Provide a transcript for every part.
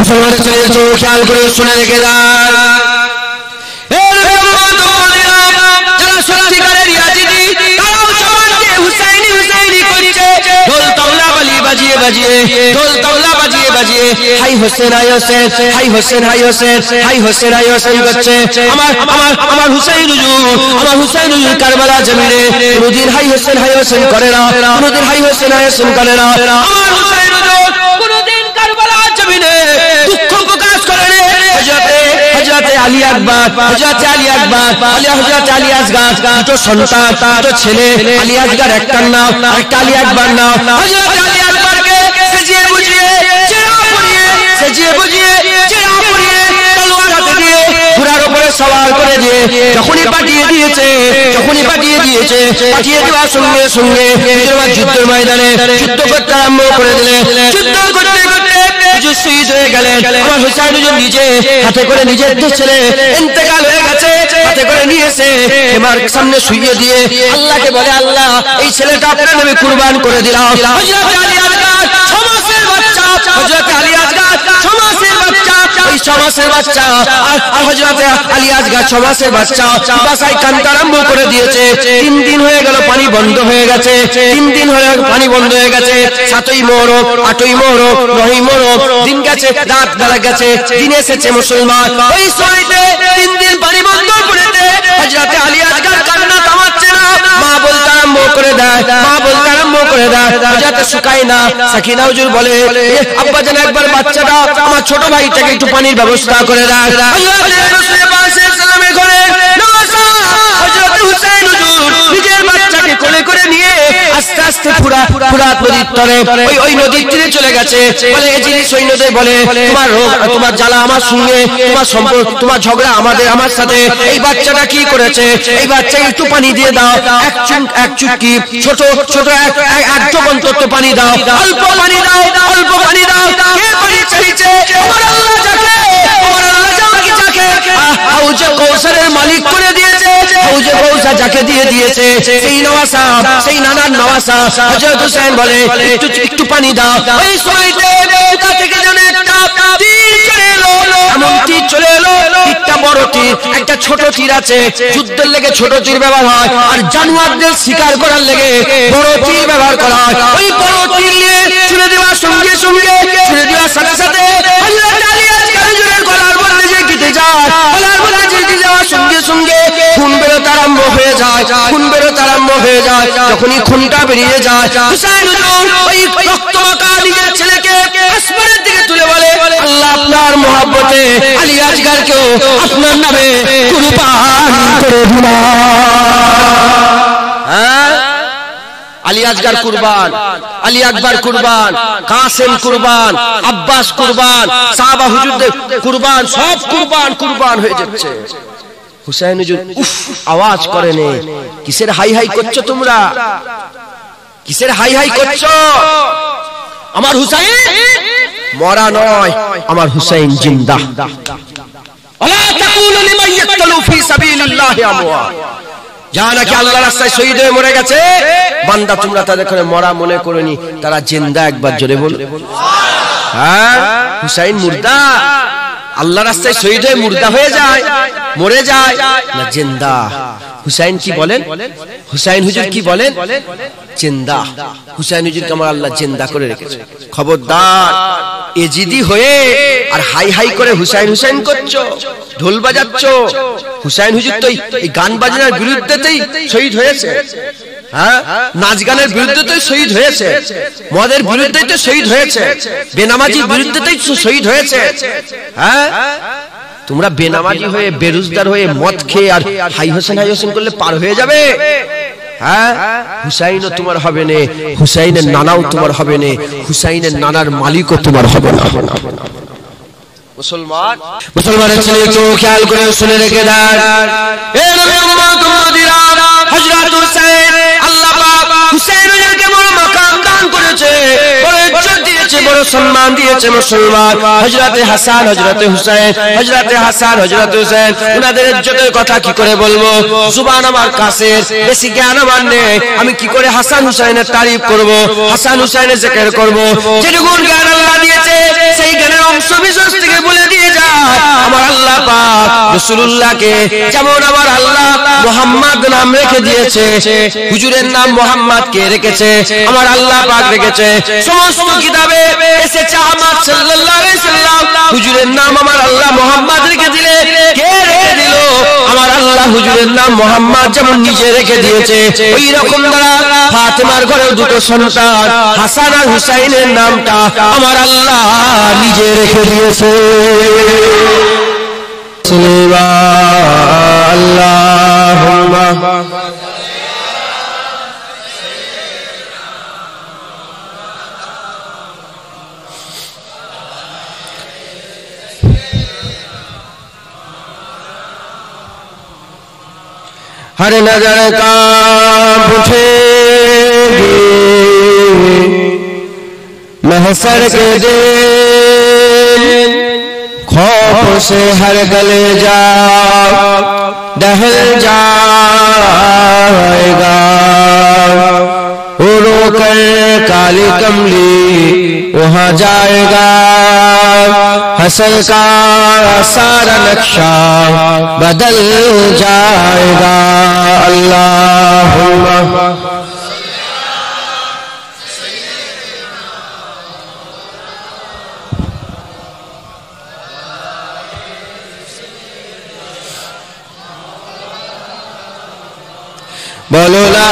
মুসলমানের ছেলে চোখ খেয়াল করে শুনে রেখে যান, যারা সত্যিকারের ইয়াজিদি তারাও সমাজকে হুসাইনি হুসাইনি করছে, ঢোল তবলা বাজিয়ে বাজিয়ে, ঢোল তবলা বাজিয়ে বাজিয়ে হাই হোসেন হাই হোসেন, হাই হোসেন হাই হোসেন, হাই হোসেন হাই হোসেন করছে। আমার হুসাইন হুজুর, আমার হুসাইন হুজুর কারবালা জমিনে কোনদিন হাই হোসেন হাই হোসেন করে না, কোনদিন হাই হোসেন হাই হোসেন করে না। আমার হুসাইন হুজুর কোনদিন কারবালা জমিনে দুঃখ প্রকাশ করে না। হযরতে আলী আকবর, হযরতে আলী আকবর, হযরতে আলী আসগর দুটো সন্তান, দুটো ছেলে, আলী আসগর একটার নাম, একটা আলী আকবর নাম। হযরতে আলী আকবরকে সাজিয়ে বুঝিয়ে চেরা পরিয়ে, সাজিয়ে বুঝিয়ে চেরা পরিয়ে তলোয়ার হাতে দিয়ে ঘোড়ার উপরে সওয়ার করে দিয়ে যখনই পাঠিয়ে দিয়েছে, যখনই পাঠিয়ে দিয়েছে, পাঠিয়ে দেওয়ার সঙ্গে সঙ্গে যুদ্ধের ময়দানে যুদ্ধ করতে আরম্ভ করে দিলে। যুদ্ধ করতে করতে হুজুর শহীদ হয়ে গেলেন। আমার হুসাইন হুজুর নিজে হাতে করে নিজের ছেলে ইন্তেকাল হয়ে গেছে, হাতে করে নিয়ে এসে আমার সামনে শুইয়ে দিয়ে আল্লাহকে বলে, আল্লাহ এই ছেলেটা আপনার নামে কুরবান করে দিলাম। হযরত আলী আসগর 6 মাসের বাচ্চা, হযরত আলী আসগর 6 মাসের বাচ্চা, ওই 6 মাসের বাচ্চা আর হযরত আলী আসগর 6 মাসের বাচ্চা বাসায় কান্না আরম্ভ করে দিয়েছে। 3 দিন হয়ে গেল পানি বন্ধ হয়ে গেছে, 3 দিন হয়ে পানি বন্ধ হয়ে গেছে। 7ই মুহররম, 8ই মুহররম, 9ই মুহররম দিন গেছে, রাত বেলা গেছে, দিন এসেছে মুসলমান। ওই সময়তে 3 দিন পানি বন্ধ করেতে হযরত আলী আসগর কান্না থামাচ্ছে না, মা বলতে আরম্ভ করে দেয়, মা বলতে আরম্ভ করে দেয়। হযরত সুকাইনা সাকিনা হুজুর বলে, আব্বা জান একবার বাচ্চাটা আমার ছোট ভাইটাকে একটু পানির ব্যবস্থা করে দেয়। হযরত রাসূল পাক সাল্লাল্লাহু আলাইহি ঘরে নওয়াজা হযরত হুসাইন হুজুর নিজের বাচ্চাকে কোলে করে নিয়ে আস্তে আস্তে ফুরাত নদীর তরে ওই নদীর তীরে চলে গেছে। বলে এই জিনিস ওই নদী বলে, তোমার রোগ, তোমার জ্বালা আমার সঙ্গে, তোমার সম্পর্ক, তোমার ঝগড়া আমার সাথে। এই বাচ্চাটা কি করেছে? এই বাচ্চাকে একটু পানি দিয়ে দাও, এক চুটকি ছোট ছোট এক চোখ অন্তত পানি দাও, অল্প পানি দাও, অল্প পানি দাও। কে পানি চাইছে? আমার আল্লাহ যাকে, আমার আল্লাহ যাকে হাউজে কৌসারের মালিক করে দিয়েছে, হাউজে কৌসার যাকে দিয়ে দিয়েছে সেই নওয়াসা, সেই নানার নওয়াসা হযরত হুসাইন বলে একটু পানি দাও। ওই সময়তে কোথা থেকে যেন একটা তীর চলে এলো, এমন তীর চলে এলো, একটা বড় তীর, একটা ছোট তীর আছে। যুদ্ধের লেগে ছোট তীর ব্যবহার হয়, আর জানোয়ারদের শিকার করার লেগে বড় তীর ব্যবহার করা হয়। ওই বড় তীর নিয়ে ছুড়ে দেওয়ার সঙ্গে সঙ্গে, ছুড়ে দেওয়ার সাথে সাথে হযরত আলী আসগর হুজুরের গলার মধ্যে যে কেটে যায়, গলার মধ্যে কেটে যাওয়ার সঙ্গে সঙ্গে খুন বেরোতে আরম্ভ হয়ে যায়, খুন বেরোতে আরম্ভ হয়ে যায়। যখনই খুনটা বেরিয়ে যায়, হুসাইন হুজুর ওই রক্তমাখা নিজের ছেলেকে আসমানের দিকে তুলে বলে, আল্লাহ আপনার মহব্বতে আলী আসগরকেও আপনার নামে কুরবান করে দিলাম। আলী আসগর কুরবান, আলী আকবর কুরবান, কাসেম কুরবান, আব্বাস কুরবান, সাহাবা হুজুরদের কুরবান, সব কুরবান কুরবান হয়ে যাচ্ছে। হুসাইন হুজুর উফ আওয়াজ করেন, কিসের হাই হাই করছো তোমরা? কিসের হাই হাই করছো? আমার হুসাইন মরা নয়, আমার হুসাইন জিন্দা। ওয়ালা তাকুলু লিমান ইয়াকতুলু ফি সাবিলিল্লাহি আমওয়াত। যারা নাকি আল্লাহর রাস্তায় শহীদ হয়ে মরে গেছে, বান্দা তোমরা তাদের মরা মনে করনি, তারা জিন্দা। একবার জোরে বল। হ্যাঁ, হুসাইন মুর্দা, আল্লাহর রাস্তায় শহীদ হয়ে মুর্দা হয়ে যায়, মরে যায় না, জিন্দা। হুসাইন কি বলেন? হুসাইন হুজুর কি বলেন? জিন্দা। হুসাইন হুজুরকে আমার আল্লাহ জিন্দা করে রেখেছে। খবরদার এজিদি হয়ে আর হাই হাই করে হুসাইন হুসাইন করছো, ঢোল বাজাচ্ছ। হুসাইন হুজুর তো এই গান বাজনার বিরুদ্ধেতেই শহীদ হয়েছে, হ্যাঁ, নাচ গানের বিরুদ্ধে তো শহীদ হয়েছে, মদের বিরুদ্ধেই তো শহীদ হয়েছে, বেনামাজির বিরুদ্ধেই তো শহীদ হয়েছে। হ্যাঁ, তোমরা বেনামাজি হয়ে, বেরোজগার হয়ে, মদ খেয়ে আর হাই হোসেন করলে পার হয়ে যাবে? হ্যাঁ, হুসাইনও তোমার হবে না, হুসাইনের নানাও তোমার হবে না, হুসাইনের নানার মালিকও তোমার হবে না। মুসলমান, মুসলমানের ছেলে চোখ খেয়াল করে শুনে রেখে দেন, এ নবী উম্মত উম্মতিরা, হযরত হুসাইন আল্লাহ পাক হুসাইনের বড় মাকাম দান করেছে, বড় ইজ্জত দিয়েছে, বড় সম্মান দিয়েছে মুসলমান। হযরতে হাসান, হযরতে হুসাইন, হযরতে হাসান, হযরতে হুসাইন, উনাদের ইজ্জতের কথা কি করে বলবো? জুবান আমার কাছে, বেশি জ্ঞান আমার নেই। আমি কি করে হাসান হুসাইনের তারিফ করব, হাসান হুসাইনের জিকির করব? যেটুকু জ্ঞান আল্লাহ দিয়েছে সেই জ্ঞানের অংশ বিশেষ থেকে বলে দিয়ে যায় আমার আল্লাহ পাক রাসূলুল্লাহকে। যেমন আমার আল্লাহ মুহাম্মদ নাম রেখে দিয়েছে, হুজুরের নাম মুহাম্মদ কে রেখেছে? আমার আল্লাহ পাক রেখেছে। সমস্ত কিতাবে এসেছে আহমদ সাল্লাল্লাহু আলাইহি সাল্লাম, হুজুরের নাম আমার আল্লাহ মুহাম্মদ রেখে দিলে কে রেখে দিল? আমার আল্লাহ হুজুরের নাম মুহাম্মদ যেমন নিজে রেখে দিয়েছে, ওই রকম দ্বারা ফাতেমার ঘরে দুটো সন্তান হাসান আর হুসাইনের নামটা আমার আল্লাহ নিজে রেখে দিয়েছে। আল্লাহুম্মা हर नजर कांप उठेगी महशर के दिन, खौफ से हर गले जा दहल जाएगा। उड़ो कर काली कमली वहाँ जाएगा, हसल का सारा नक्शा बदल जाएगा। अल्लाहुम्मा बोलो ला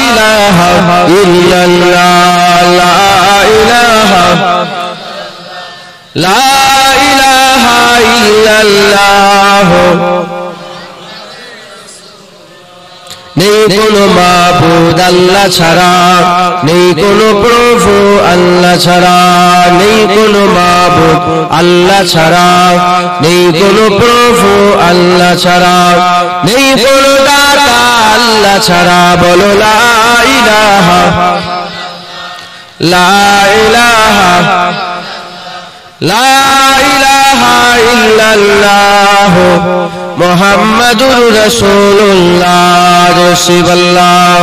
इलाहा इल्लल्लाह, ला इलाहा ला इलाहा इल्लल्लाह। নেই কোনো মাবুদ আল্লাহ ছাড়া, নেই কোনো প্রভু আল্লাহ ছাড়া, নেই কোনো মাবুদ আল্লাহ ছাড়া, নেই কোনো প্রভু আল্লাহ ছাড়া, নেই কোনো দাতা আল্লাহ ছাড়া। বলো লা ইলাহা লা ইলাহা লা ইলাহা ইল্লাল্লাহ মুহাম্মাদুর রাসূলুল্লাহ। রাসূলুল্লাহ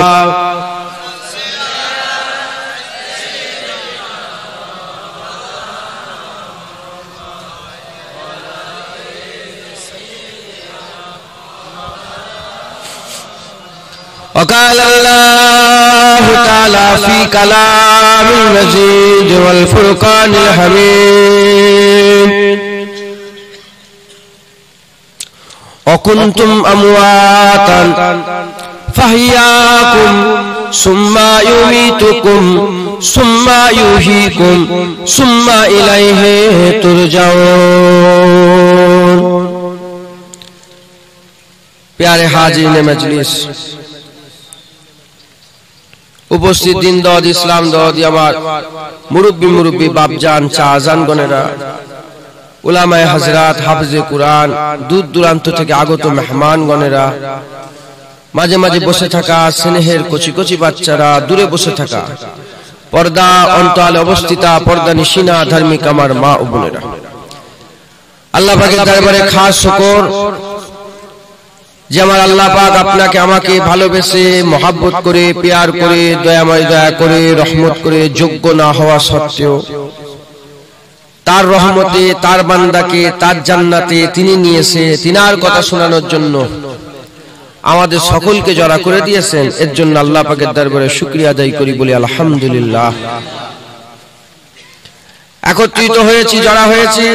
وقال الله تعالى في كلام المجيد والفرقان الحميد وكنتم أمواتا فأحياكم ثم يميتكم ثم يحييكم ثم إليه ترجعون। प्यारे हाजिरीन मजलिस, উপস্থিত দিন দদ ইসলাম দদ আমার মুরব্বী বাপজান চাজান গনেরা, উলামায়ে হযরত, হাফেজে কুরআন, দূর দূরান্ত থেকে আগত মেহমান গনেরা, মাঝে মাঝে বসে থাকা স্নেহের কচি কচি বাচ্চারা, দূরে বসে থাকা পর্দা অন্তরালে অবস্থিতা পর্দা নিশিনা ধার্মিক আমার মা ও বোনেরা, আল্লাহ পাকের দরবারে খাস শুকর যে আমার আল্লাহ পাক আপনাকে আমাকে ভালোবেসে মহব্বত করে প্যার করে দয়াময় দয়া করে রহমত করে যোগ্য না হওয়া সত্ত্বেও তার রহমতে তার বান্দাকে তার জান্নাতে তিনি নিয়েছে, তিনার কথা শোনানোর জন্য আমাদের সকলকে জড়া করে দিয়েছেন। এর জন্য আল্লাহ পাকের দরবারে শুকরিয়া আদায় করি, বলি আলহামদুলিল্লাহ। একত্রিত হয়েছি, জড়া হয়েছি,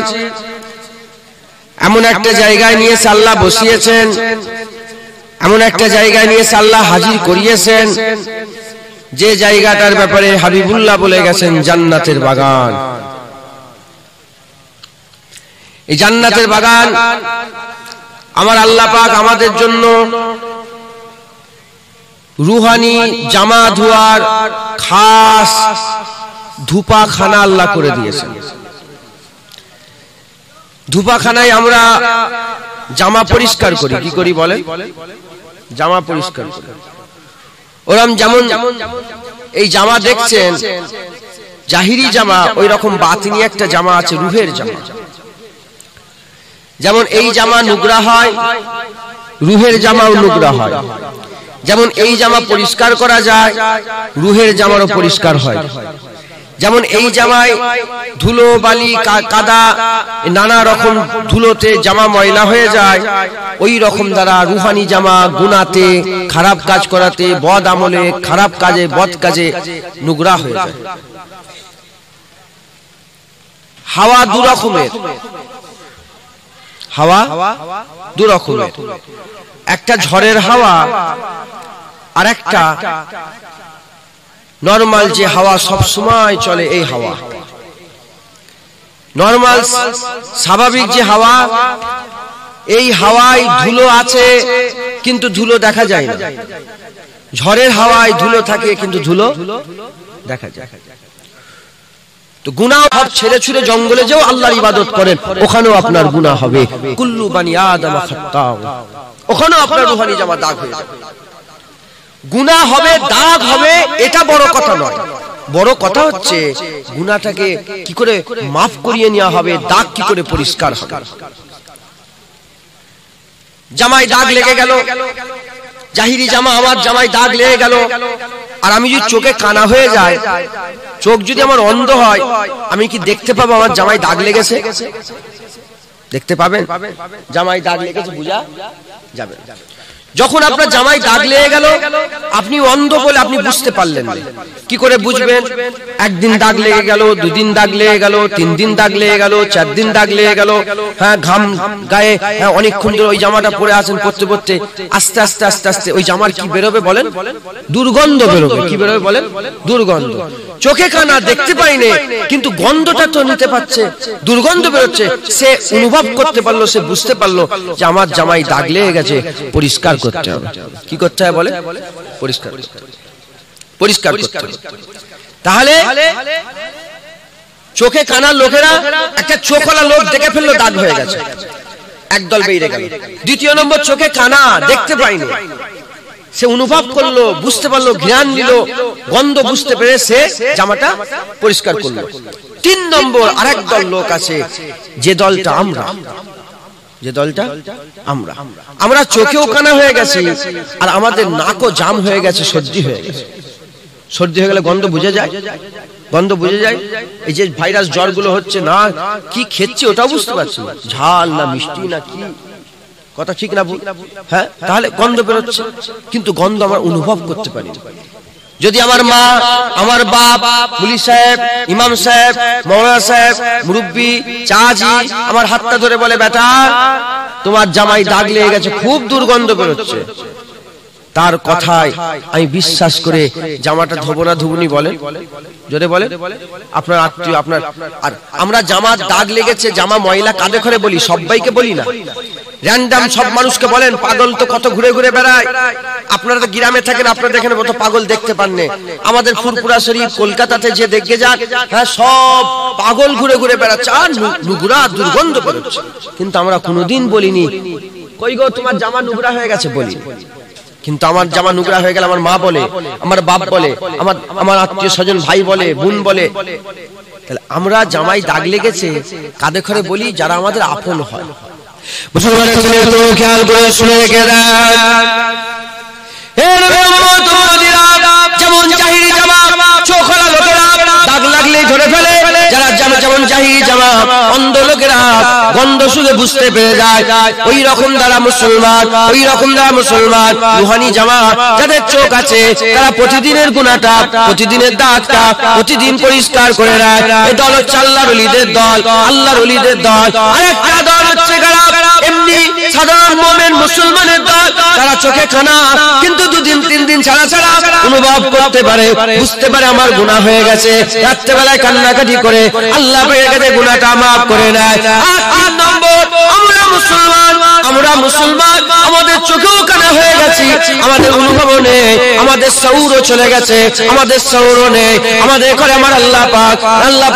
এমন একটা জায়গায় নিয়েছে আল্লাহ বসিয়েছেন, এমন একটা জায়গায় নিয়েছে আল্লাহ হাজির করিয়েছেন, যে জায়গাটার ব্যাপারে হাবিবুল্লাহ বলে গেছেন জান্নাতের বাগান। এই জান্নাতের বাগান আমার আল্লাহ পাক আমাদের জন্য রুহানি জামা ধোয়ার খাস ধুপাখানা আল্লাহ করে দিয়েছেন। ধুপাখানায় আমরা জামা পরিষ্কার করি, কি করি বলেন? জামা পরিষ্কার করি। ওরম যেমন এই জামা দেখছেন, জাহিরি জামা ওই রকম বাতিনি একটা জামা আছে, রুহের জামা। যেমন এই জামা নোংরা হয়, রুহের জামাও নোংরা হয়। যেমন এই জামা পরিষ্কার করা যায়, রুহের জামারও পরিষ্কার হয়। যেমন এই জামায় ধুলো বালি কাদা নানা রকম ধুলোতে জামা ময়লা হয়ে যায়, ওই রকম দ্বারা রুহানি জামা গুনাতে, খারাপ কাজ করাতে, বদ আমলে, খারাপ কাজে, বদ কাজে নোংরা হয়ে যায়। হাওয়া দু রকমের, হাওয়া দু রকমের, একটা ঝড়ের হাওয়া আর একটা নরমাল যে হাওয়া সব সময় চলে, এই হাওয়া নরমাল স্বাভাবিক যে হাওয়া, এই হাওয়ায় ধুলো আছে কিন্তু ধুলো দেখা যায় না। ঝড়ের হাওয়ায় ধুলো থাকে কিন্তু ধুলো দেখা যায়। তো গুনাহ সব ছেড়ে ছুড়ে জঙ্গলে যেও আল্লাহর ইবাদত করেন, ওখানেও আপনার গুনাহ হবে। কুল্লু বানি আদম খাত্তা, ওখানেও আপনার রুহানি জামা দাগ হয়ে যাবে। গুনাহ হবে, দাগ হবে, এটা বড় কথা নয়। বড় কথা হচ্ছে গুনাহটাকে কি করে মাফ করিয়ে নেওয়া হবে, দাগ কি করে পরিষ্কার হবে। জামায় দাগ লেগে গেল, জাহিরি জামা আমার জামায় দাগ লেগে গেল, আর আমি যদি চোখে কানা হয়ে যায়, চোখ যদি আমার অন্ধ হয়, আমি কি দেখতে পাবো আমার জামায় দাগ লেগেছে? দেখতে পাবেন? জামায় দাগ লেগেছে বুঝা যাবে। যখন আপনার জামায় দাগ লেগে গেল, আপনি অন্ধ বলে আপনি বুঝতে পারলেন না, কি করে বুঝবেন? একদিন দাগ লেগে গেল, দুদিন দাগ লেগে গেল, 3 দিন দাগ লেগে গেল, 4 দিন দাগ লেগে গেল, হ্যাঁ ঘাম গায়ে, হ্যাঁ অনেকক্ষণ ধরে ওই জামাটা পরে আছেন, পরতে পরতে আস্তে আস্তে আস্তে আস্তে ওই জামার কি বেরোবে বলেন? দুর্গন্ধ বেরোবে। কি বেরোবে বলেন? দুর্গন্ধ। চোখে কানা দেখতে পাইনি কিন্তু গন্ধটা তো নিতে পারছে, দুর্গন্ধ বেরোচ্ছে। সে অনুভব করতে পারলো, সে বুঝতে পারলো যে আমার জামায় দাগ লেগে গেছে, পরিষ্কার করতে হবে। কি করতে হবে বলে? পরিষ্কার পরিষ্কার করতে হবে। তাহলে চোখে কানা লোকেরা, একটা চোখওয়ালা লোক দেখে ফেললো দাগ হয়ে গেছে, একদল বেরিয়ে গেল। দ্বিতীয় নম্বর, চোখে কানা দেখতে পাইনি, সে অনুভব করলো, বুঝতে পারলো, জ্ঞান দিল, গন্ধ বুঝতে পেরে সে জামাটা পরিষ্কার করলো। 3 নম্বর আরেক দল লোক আছে, যে দলটা আমরা, যে দলটা আমরা চোখেও কানা হয়ে গেছি আর আমাদের নাকও জাম হয়ে গেছে, সর্দি হয়ে গেছে। সর্দি হয়ে গেলে গন্ধ বুঝে যায়, গন্ধ বুঝে যায়। এই যে ভাইরাস জ্বরগুলো হচ্ছে, না কি খেচ্ছি ওটাও বুঝতে পারছি না, ঝাল না মিষ্টি না কি, কথা ঠিক না? হ্যাঁ, তাহলে গন্ধ বেরোচ্ছে কিন্তু গন্ধ আমরা অনুভব করতে পারি। যদি আমার মা, আমার বাপ, পুলিশ সাহেব, ইমাম সাহেব, মৌলানা সাহেব, মুরব্বী, চাচি আমার হাতটা ধরে বলে, বেটা তোমার জামায় দাগ লেগে গেছে, খুব দুর্গন্ধ বেরোচ্ছে, তার কথায় আমি বিশ্বাস করে জামাটা ধোবো না ধুবনি বলে? জোরে বলে? আপনার আত্মীয়, আপনার, আর আমরা জামার দাগ লেগেছে, জামা ময়লা কাঁধে করে বলি, সবাইকে বলি না, র্যান্ডাম সব মানুষকে বলেন। পাগল তো কত ঘুরে ঘুরে বেড়ায়, আপনারা তো গ্রামে থাকেন, আপনারা দেখেন কত পাগল দেখতে পাননি। আমাদের ফুরপুরা শরীফ কলকাতাতে যে দেখে যান, হ্যাঁ সব পাগল ঘুরে ঘুরে বেড়াচ্ছে আর নোংরা দুর্গন্ধ বেরোচ্ছে, কিন্তু আমরা কোনোদিন বলিনি কই গো তোমার জামা নোংরা হয়ে গেছে, বলি। কিন্তু আমার জামা নোংরা হয়ে গেলে আমার মা বলে, আমার বাপ বলে, আমার আত্মীয় স্বজন ভাই বলে, বোন বলে। তাহলে আমরা জামাই দাগ লেগেছে কাঁধে করে বলি যারা আমাদের আপন হয়। মুসলমানের ছেলে তো খেয়াল করে শুনে রেখে দেন, যেমন জাহিরি জামা চোখওয়ালা লোকেরা দাগ লাগলেই ধরে ফেলে, যারা যেমন জাহিরি জামা অন্ধ লোকেরা গন্ধ শুনে বুঝতে পেরে যায়, ওই রকম দ্বারা মুসলমান, ওই রকম দ্বারা মুসলমান রুহানি জামা যাদের চোখ আছে, তারা প্রতিদিনের গুনাহটা, প্রতিদিনের দাগটা প্রতিদিন পরিষ্কার করে নেয়। এই দল হচ্ছে আল্লাহর ওলিদের দল, আল্লাহর ওলিদের দল। আরেকটা দল হচ্ছে এমনি সাধারণ মুমিন মুসলমানের দল, তারা চোখে কানা কিন্তু 2 দিন 3 দিন ছাড়া ছাড়া অনুভব করতে পারে, বুঝতে পারে আমার গুনাহ হয়ে গেছে, রাত্রেবেলায় কান্নাকাটি করে আল্লাহ পেয়ে গেছে, গুনাহটা মাফ করে নেয়। 3 নম্বর, আমরা মুসলমান, আমরা মুসলমান, আমাদের চোখেও কানা হয়ে গেছি, আমাদের অনুভবও নেই, আমাদের শৌরও চলে গেছে, আমাদের শৌরও নেই। আমাদের ঘরে আমার আল্লাহ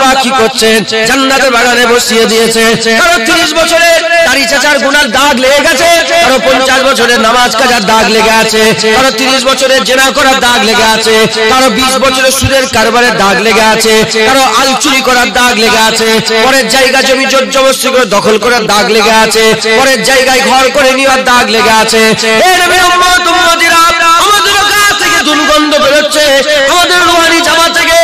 পাক কি করছেন? জান্নাতের বাগানে বসিয়ে দিয়েছে। কারো 30 বছরে দাড়ি চাচার গুনার দাগ লেগে গেছে, কারো 50 বছরের নামাজ কাজার দাগ লেগে আছে, কারো 30 বছরের জেনা করার দাগ লেগে আছে, কারো 20 বছরের সুদের কারবারের দাগ লেগে আছে, কারো আল চুরি করার দাগ লেগে আছে, পরের জায়গা জমি জোর জবরদস্তি করে দখল করার দাগ লেগে আছে, পরের জায়গায় ঘর করে নেওয়ার দাগ লেগে আছে। আমাদের কাছ থেকে দুর্গন্ধ বেরোচ্ছে, আমাদের রুহানি জামা থেকে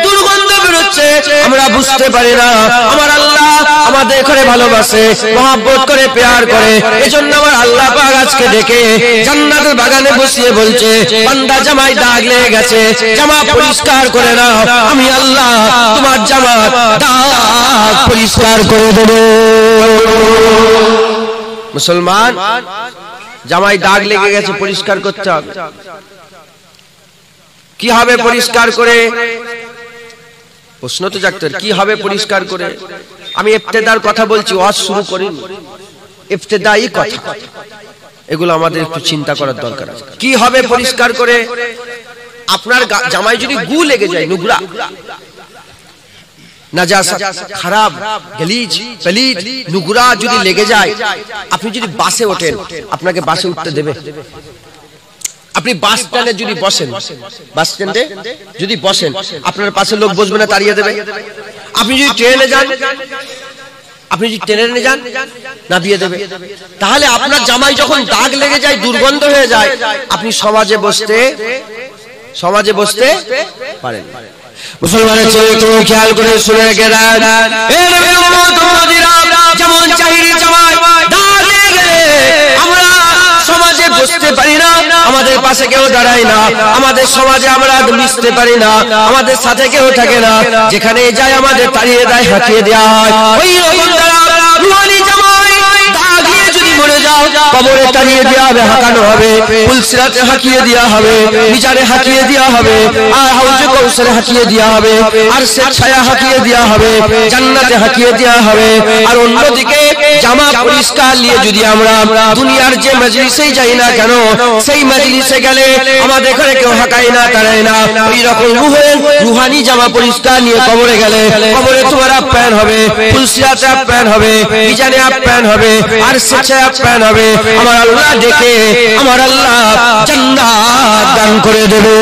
দুর্গন্ধ বেরোচ্ছে, আমরা বুঝতে পারি না। আমার আল্লাহ আমাদের করে ভালোবাসে, মহব্বত করে, প্যার করে। এজন্য আমার আল্লাহ পাক আজকে ডেকে জান্নাতের বাগানে বসিয়ে বলছে, বান্দা জামায় দাগ লেগে গেছে, জামা পরিষ্কার করে নাও, আমি আল্লাহ তোমার জামার দাগ পরিষ্কার করে দেব। মুসলমান, জামায় দাগ লেগে গেছে, পরিষ্কার করতে হবে। কি হবে পরিষ্কার করে? প্রশ্ন তো জাগতে, কি হবে পরিষ্কার করে? আমি ইফতেদার কথা বলছি, ওয়াজ শুরু করিনি, ইফতেদাই কথা, এগুলো আমাদের একটু চিন্তা করার দরকার আছে। কি হবে পরিষ্কার করে? আপনার জামায় যদি গু লেগে যায়, নুগরা, নাজাসাত, খারাপ, গলিজ, পলিদ, নুগরা যদি লেগে যায়, আপনি যদি বাসে ওঠেন, আপনাকে বাসে উঠতে দেবে? আপনি বাস স্ট্যান্ডে যদি বসেন, বাস স্ট্যান্ডে যদি বসেন, আপনার পাশে লোক বসবে না, তাড়িয়ে দেবে? আপনি যদি ট্রেনে যান, নামিয়ে দেবে? তাহলে আপনার জামাই যখন দাগ লেগে যায়, দুর্গন্ধ হয়ে যায়, আপনি সমাজে বসতে পারেন। মুসলমানের ছেলে একটু খেয়াল করে শুনে রেখে দেন, যেমন চাহিরি জামাই দাগ লেগে গেলে আমরা সমাজে বসতে পারি না, আমাদের পাশে কেউ দাঁড়ায় না, আমাদের সমাজে আমরা মিশতে পারি না, আমাদের সাথে কেউ থাকে না, যেখানে যায় আমাদের তাড়িয়ে দেয়, হাঁকিয়ে দেওয়া হয়। ওই রকম রুহানি জামাই দাগ দিয়ে যদি মরে যাও, কবরে তাড়িয়ে দেওয়া হবে, হাঁকানো হবে, পুলসিরাতে হাঁকিয়ে দেওয়া হবে, বিচারে হাঁকিয়ে দেওয়া হবে, আর হাউজে কৌশলে হাঁকিয়ে দেওয়া হবে, আর সে ছায়া হাঁকিয়ে দেওয়া হবে, জান্নাতে হাঁকিয়ে দেওয়া হবে। আর অন্যদিকে জামা পরিষ্কার নিয়ে যদি আমরা দুনিয়ার যে মজলিসেই যাই না কেন, সেই মজলিসে গেলে আমাদের ঘরে কেউ হাঁকায় না, তাড়ায় না। ওই রকম রুহানি জামা পরিষ্কার নিয়ে কবরে গেলে, কবরে তোমার আপ্যায়ন হবে, পুলসিরাতে আপ্যায়ন হবে, বিচারে আপ্যায়ন হবে, আর সে ছায়া আপ্যায়ন হবে। আমার আল্লাহ ডেকে আমার আল্লাহ জান্নাত দান করে দেবে।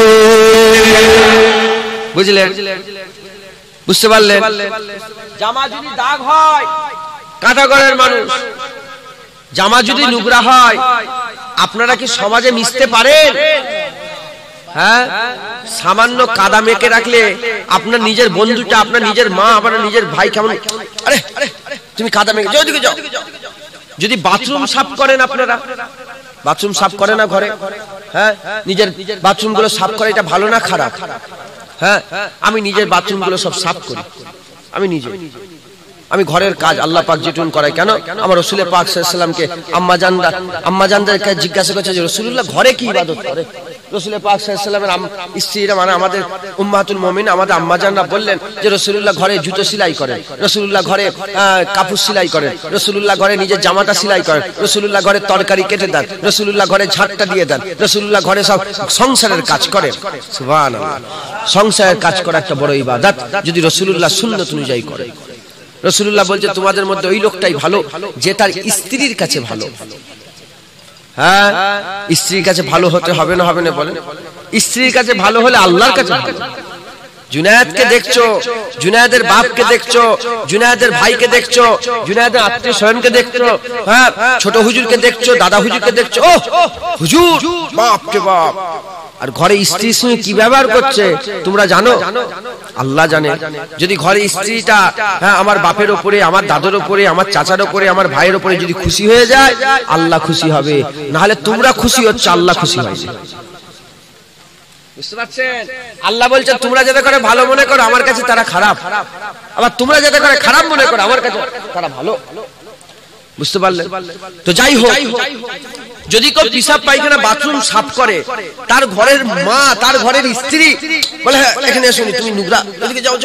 বুঝলেন? বুঝতে পারলেন? জামা যদি দাগ হয়, কাঁটাগড়ের মানুষ, জামা যদি নোংরা হয়, আপনারা কি সমাজে মিশতে পারেন? হ্যাঁ, সামান্য কাদা মেখে রাখলে আপনার নিজের বন্ধুটা, আপনার নিজের মা, আপনার নিজের ভাই কেমন, আরে তুমি কাদা মেখে যাও, ওদিকে যাও। যদি বাথরুম সাফ করেন, আপনারা বাথরুম সাফ করে না ঘরে? হ্যাঁ, নিজের বাথরুম গুলো সাফ করে, এটা ভালো না খারাপ? হ্যাঁ, আমি নিজের বাথরুম গুলো সব সাফ করি, আমি ঘরের কাজ আল্লাহ পাক যেটুন করাই। কেন? আমার রাসূল পাক সাল্লাল্লাহু আলাইহি ওয়াসাল্লামকে আম্মাজানদেরকে জিজ্ঞাসা করেছে যে রাসূলুল্লাহ ঘরে কি ইবাদত করে? রাসূল পাক সাল্লাল্লাহু আলাইহি ওয়াসাল্লামের স্ত্রীরা, মানে আমাদের উম্মাহাতুল মুমিন, আমাদের আম্মাজানরা বললেন যে রাসূলুল্লাহ ঘরে জুতো সেলাই করেন, রাসূলুল্লাহ ঘরে কাপড় সেলাই করেন, রাসূলুল্লাহ ঘরে নিজের জামাটা সেলাই করেন, রাসূলুল্লাহ ঘরে তরকারি কেটে দেন, রাসূলুল্লাহ ঘরে ঝাঁটটা দিয়ে দেন, রাসূলুল্লাহ ঘরে সব সংসারের কাজ করেন। সুবহানাল্লাহ, সংসারের কাজ করা একটা বড় ইবাদত, যদি রাসূলুল্লাহ সুন্নাত অনুযায়ী করে। রাসূলুল্লাহ বলছে তোমাদের মধ্যে ওই লোকটাই ভালো যে তার স্ত্রীর কাছে ভালো। হ্যাঁ, স্ত্রীর কাছে ভালো হতে হবে না, হবে না বলেন? স্ত্রীর কাছে ভালো হলে আল্লাহর কাছে ভালো। জুনায়েদকে দেখছো, জুনায়েদের বাপকে দেখছো, জুনায়েদের ভাইকে দেখছো, জুনায়েদের আত্মীয় স্বজনকে দেখছো, হ্যাঁ, ছোট হুজুরকে দেখছো, দাদা হুজুরকে দেখছো, ও হুজুর, বাপ রে বাপ। আর ঘরে স্ত্রীর সঙ্গে কি ব্যবহার করছে তোমরা জানো? আল্লাহ জানে। যদি ঘরে স্ত্রীটা, হ্যাঁ, আমার বাপের উপরে, আমার দাদার উপরে, আমার চাচার উপরে, আমার ভাইয়ের উপরে যদি খুশি হয়ে যায়, আল্লাহ খুশি হবে। না হলে তোমরা খুশি হচ্ছে, আল্লাহ খুশি হয়েছে। বুঝতে পারছেন? আল্লাহ বলছে তোমরা যাতে করে ভালো মনে করো, আমার কাছে তারা খারাপ, আবার তোমরা যাতে করে খারাপ মনে করো, আমার কাছে তারা ভালো। বুঝতে পারলেন? তো যাই হোক, যদি কেউ পিসাব পায়খানা বাথরুম সাফ করে, তার ঘরের মা, তার ঘরের স্ত্রী বলে, হ্যাঁ এখানে এসো, তুমি নোংরা, ওদিকে যাও,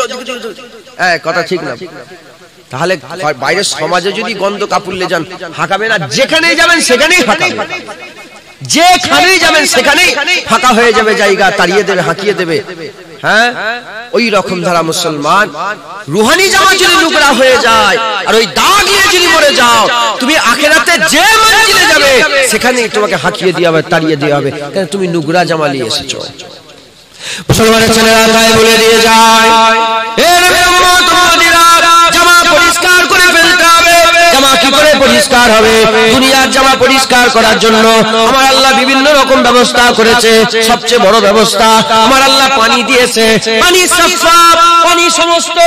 কথা ঠিক না। তাহলে বাইরের সমাজে যদি গন্ধ কাপুরলে যান হাঁকাবে না, যেখানেই যাবেন সেখানেই হাঁকাবে, যেখানেই যাবেন সেখানেই ফাঁকা হয়ে যাবে, জায়গা তাড়িয়ে দেবে, হাঁকিয়ে দেবে। হ্যাঁ, ওই রকম ধারা মুসলমান রুহানি জামা যদি নোংরা হয়ে যায় আর ওই দাগ নিয়ে যদি মরে যাও, তুমি আখিরাতে যে মঞ্জিলে যাবে সেখানেই তোমাকে হাঁকিয়ে দেওয়া হবে, তাড়িয়ে দেওয়া হবে, কারণ তুমি নোংরা জামা নিয়ে এসেছো। মুসলমানের ছেলেরা গায়ে বলে দিয়ে যায়, এ নবীর উম্মত উম্মতিরা, জামা পরিষ্কার করে ফেলতে হবে। জামা কি করে পরিষ্কার হবে? দুনিয়ার জামা পরিষ্কার করার জন্য আমার আল্লাহ বিভিন্ন রকম ব্যবস্থা করেছে। সবচেয়ে বড় ব্যবস্থা আমার আল্লাহ পানি দিয়েছে। পানি সাফাফ, পানি সমস্ত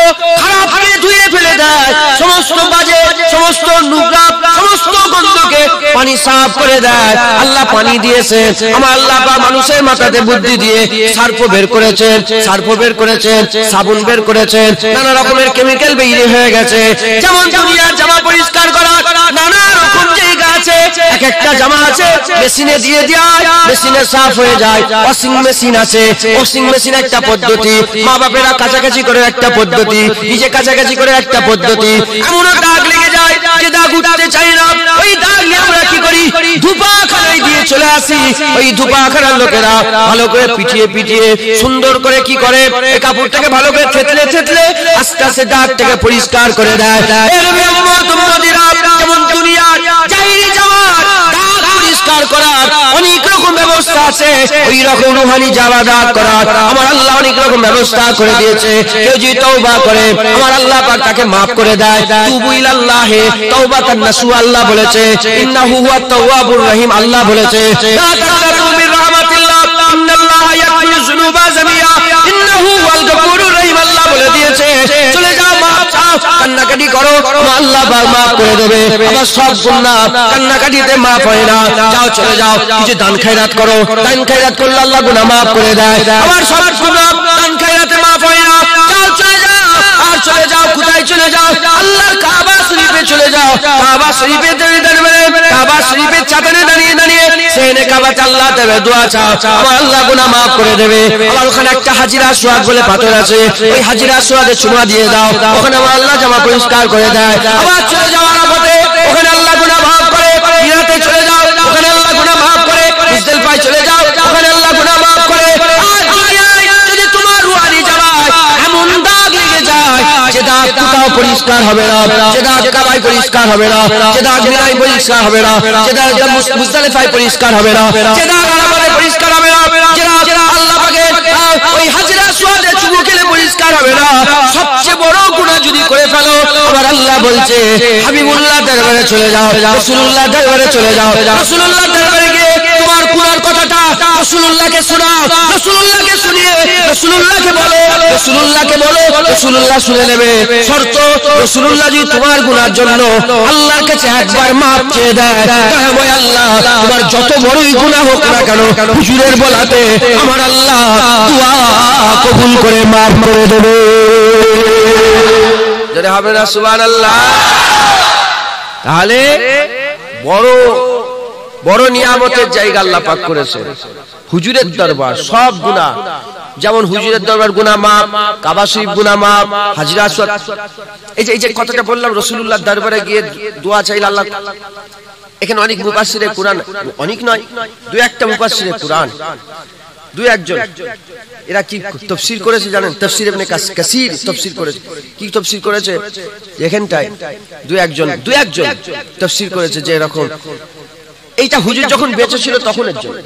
খারাপকে ধুয়ে ফেলে দেয়, সমস্ত বাজে, সমস্ত নোংরা, সমস্ত গন্ধকে পানি সাফ করে দেয়। আল্লাহ পানি দিয়েছে। আমার আল্লাহ বা মানুষের মাথাতে বুদ্ধি দিয়ে সার্ফ বের করেছেন, সার্ফ বের করেছেন, সাবুন বের করেছেন, নানা রকমের কেমিক্যাল বেরিয়ে হয়ে গেছে। যেমন দুনিয়ার জামা পরিষ্কার করা নানা রকম জায়গা আছে, এক একটা জামা আছে মেশিনে দিয়ে দেয়, মেশিনে সাফ হয়ে যায়। ওয়াশিং মেশিন আছে, ওয়াশিং মেশিন একটা পদ্ধতি, মা বাপেরা কাছাকাছি করে একটা পদ্ধতি, নিজে কাছাকাছি করে একটা পদ্ধতি। এমন দাগ লেগে যায় যে দাগ উঠাতে চাই না, ওই দাগ নিয়ে আমরা কি করি? ধুপাখানায় দিয়ে চলে আসি। ওই ধুপাখানার লোকেরা ভালো করে পিটিয়ে পিটিয়ে সুন্দর করে কি করে, এই কাপড়টাকে ভালো করে থেতলে থেতলে আস্তে আস্তে দাগটাকে পরিষ্কার করে দেয়। যেমন দুনিয়ার জাহিরি জামার দাগ পরিষ্কার করার অনেক রকম ব্যবস্থা আছে, ওই রকম রুহানি জামা দাগ করার আমার আল্লাহ অনেক রকম ব্যবস্থা করে দিয়েছে। কেউ যদি তওবা করে আমার আল্লাহ পাক তাকে maaf করে দেয়। তুবু ইলাল্লাহি তাওবাতান নাসুহা, আল্লাহ বলেছে ইন্নাহু হুয়াত তাওয়াবুর রহিম, আল্লাহ বলেছে লা তাকনাতু মির রাহমাতিল্লাহ ইন্নাল্লাহা ইয়াগফিরু যুনুবা জামিআ ইন্নাহু হুয়াল গফুরুর রহিম, আল্লাহ বলে দিয়েছে চলে যাও, maaf চাও, কান্নাকাটি করো, আল্লাহ পাক maaf করে দেবে। আবার সব গুনাহ কান্নাকাটিতে maaf হয় না, যাও চলে যাও, কিছু দান খায়রাত করো, দান খায়রাত করলে আল্লাহ গুনাহ maaf করে দেয়। আবার সব গুনাহ দান খায়রাতে maaf হয় না, যাও চলে যাও, আর চলে যাও কোথায় চলে যাও? আল্লাহর কাবা শরীফে চলে যাও। কাবা শরীফে দাঁড়িয়ে, কাবা শরীফের চাদরে দাঁড়িয়ে দাঁড়িয়ে সেনে কাবাতে আল্লাহ তাআলা দোয়া চাও, আমার আল্লাহ গুনাহ maaf করে দেবে। আবার ওখানে একটা হাজিরা সোয়াদ বলে পাথর আছে, ওই হাজিরা সোয়াদে চুমা দিয়ে দাও, ওখানে আমার আল্লাহ জামা পরিষ্কার করে দেয়। আবার চলে যাও আরাফাতে, ওখানে আল্লাহ গুনাহ maaf করে। মিনাতে চলে যাও, ওখানে আল্লাহ গুনাহ maaf করে। মুজদালিফায় চলে যাও, ওখানে আল্লাহ গুনাহ maaf করে। আর দুনিয়ায় যদি তোমার রুহানি জামায় এমন দাগ লেগে যায় যে দাগ কোথাও পরিষ্কার হবে না, যে দাগ কাবায় পরিষ্কার হবে না, যে দাগ মিনায় পরিষ্কার হবে না, যে দাগ মুজদালিফায় পরিষ্কার হবে না, যে দাগ আরাফাতে পরিষ্কার হবে না, যে দাগ আল্লাহ পাকের ওই হাজরা সোয়াদে চুমু খেলে পরিষ্কার হবে না, সবচেয়ে বড় গুনাহ যদি করে ফেলো, আমার আল্লাহ বলছে হাবিবুল্লাহ দরবারে চলে যাও, রাসূলুল্লাহ দরবারে চলে যাও। রাসূলুল্লাহ দরবারে গিয়ে তোমার গুনার কথাটা রাসূলুল্লাহকে শোনাও, রাসূলুল্লাহকে শুনিয়ে রাসূলুল্লাহকে বলো, রাসূলুল্লাহকে বলো, রাসূলুল্লাহ শুনে নেবে। শর্ত রাসূলুল্লাহ যদি তোমার গুনার জন্য আল্লাহর কাছে একবার maaf চেয়ে দেয়, তাহলে আল্লাহ তোমার যত বড়ই গুনাহ হোক না কেন হুজুরের বলাতে আমার আল্লাহ দোয়া কবুল করে maaf করে দেবে। যদি হবে না সুবহানাল্লাহ। তাহলে বড় বড় নিয়ামতের জায়গা আল্লাহ পাক করেছে হুজুরের দরবার। সব গুনাহ, যেমন হুজুরের দরবার গুনাহ maaf, কাবা শরীফ গুনাহ maaf, হাজরা সোয়াদ, এই যে কথাটা বললাম রাসূলুল্লাহর দরবারে গিয়ে দোয়া চাইলে আল্লাহ। এখানে অনেক মুফাসসিরে কুরআন, অনেক নয়, দুই একটা মুফাসসিরে কুরআন, দুই একজন, এরা কি তাফসীর করেছে জানেন? তাফসীর ইবনে কাসির তাফসীর করেছে। কি তাফসীর করেছে? এখানটায় দুই একজন তাফসীর করেছে যে এরকম এইটা হুজুর যখন বেঁচে ছিল তখনের জন্য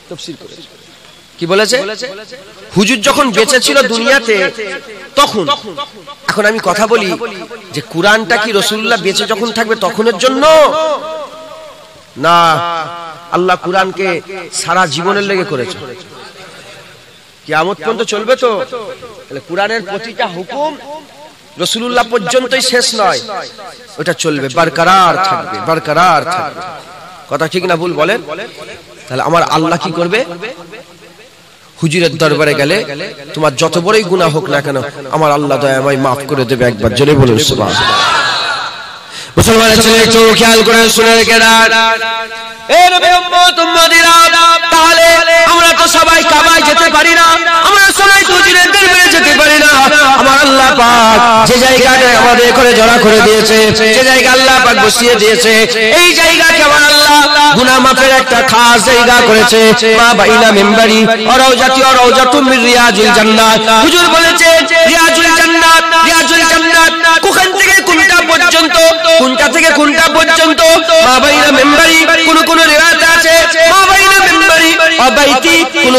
তাফসীর করেছে। কি বলেছে? হুজুর যখন বেঁচে ছিল দুনিয়াতে তখন। এখন আমি কথা বলি যে কুরআনটা কি রাসূলুল্লাহ বেঁচে যখন থাকবে তখনের জন্য না, আল্লাহ কুরআনকে সারা জীবনের লেগে করেছে, কিয়ামত পর্যন্ত চলবে। তো তাহলে কুরআনের প্রতিটা হুকুম রাসূলুল্লাহ পর্যন্তই শেষ নয়, ওটা চলবে, বরকরার থাকবে, বরকরার থাকবে। কথা ঠিক না ভুল বলেন? তাহলে আমার আল্লাহ কি করবে? হুজুরের দরবারে গেলে তোমার যত বড়ই গুনাহ হোক না কেন আমার আল্লাহ দয়াময় maaf করে দেবে। একবার জোরে বলুন সুবহানাল্লাহ। মুসলমানের ছেলে একটু খেয়াল করে শুনে রেখে দেন, এর উম্মত উম্মতিরা, তাহলে আমরা তো সবাই কাবায় যেতে পারি না, আমরা সবাই হুজুরের দরবারে যেতে পারি না। আমার আল্লাহ পাক যে জায়গাটা আমাদের করে জড়া করে দিয়েছে, যে জায়গা আল্লাহ পাক বসিয়ে দিয়েছে, এই জায়গাকে আমার আল্লাহ গুনাহ মাফের একটা খাস জায়গা করেছে। মা বাইনা মিম্বারি আর রাউজাতি আর রাউজাতুম মির রিয়াজুল জান্নাত। হুজুর বলেছে রিয়াজুল জান্নাত, রিয়াজুল জান্নাত কোন থেকে কোনটা পর্যন্ত, কোনটা থেকে কোনটা পর্যন্ত। মা বাইনা মিম্বারি কোন রিওয়ায়াত আছে মা বাইনা মিম্বারি ওয়া বাইতি,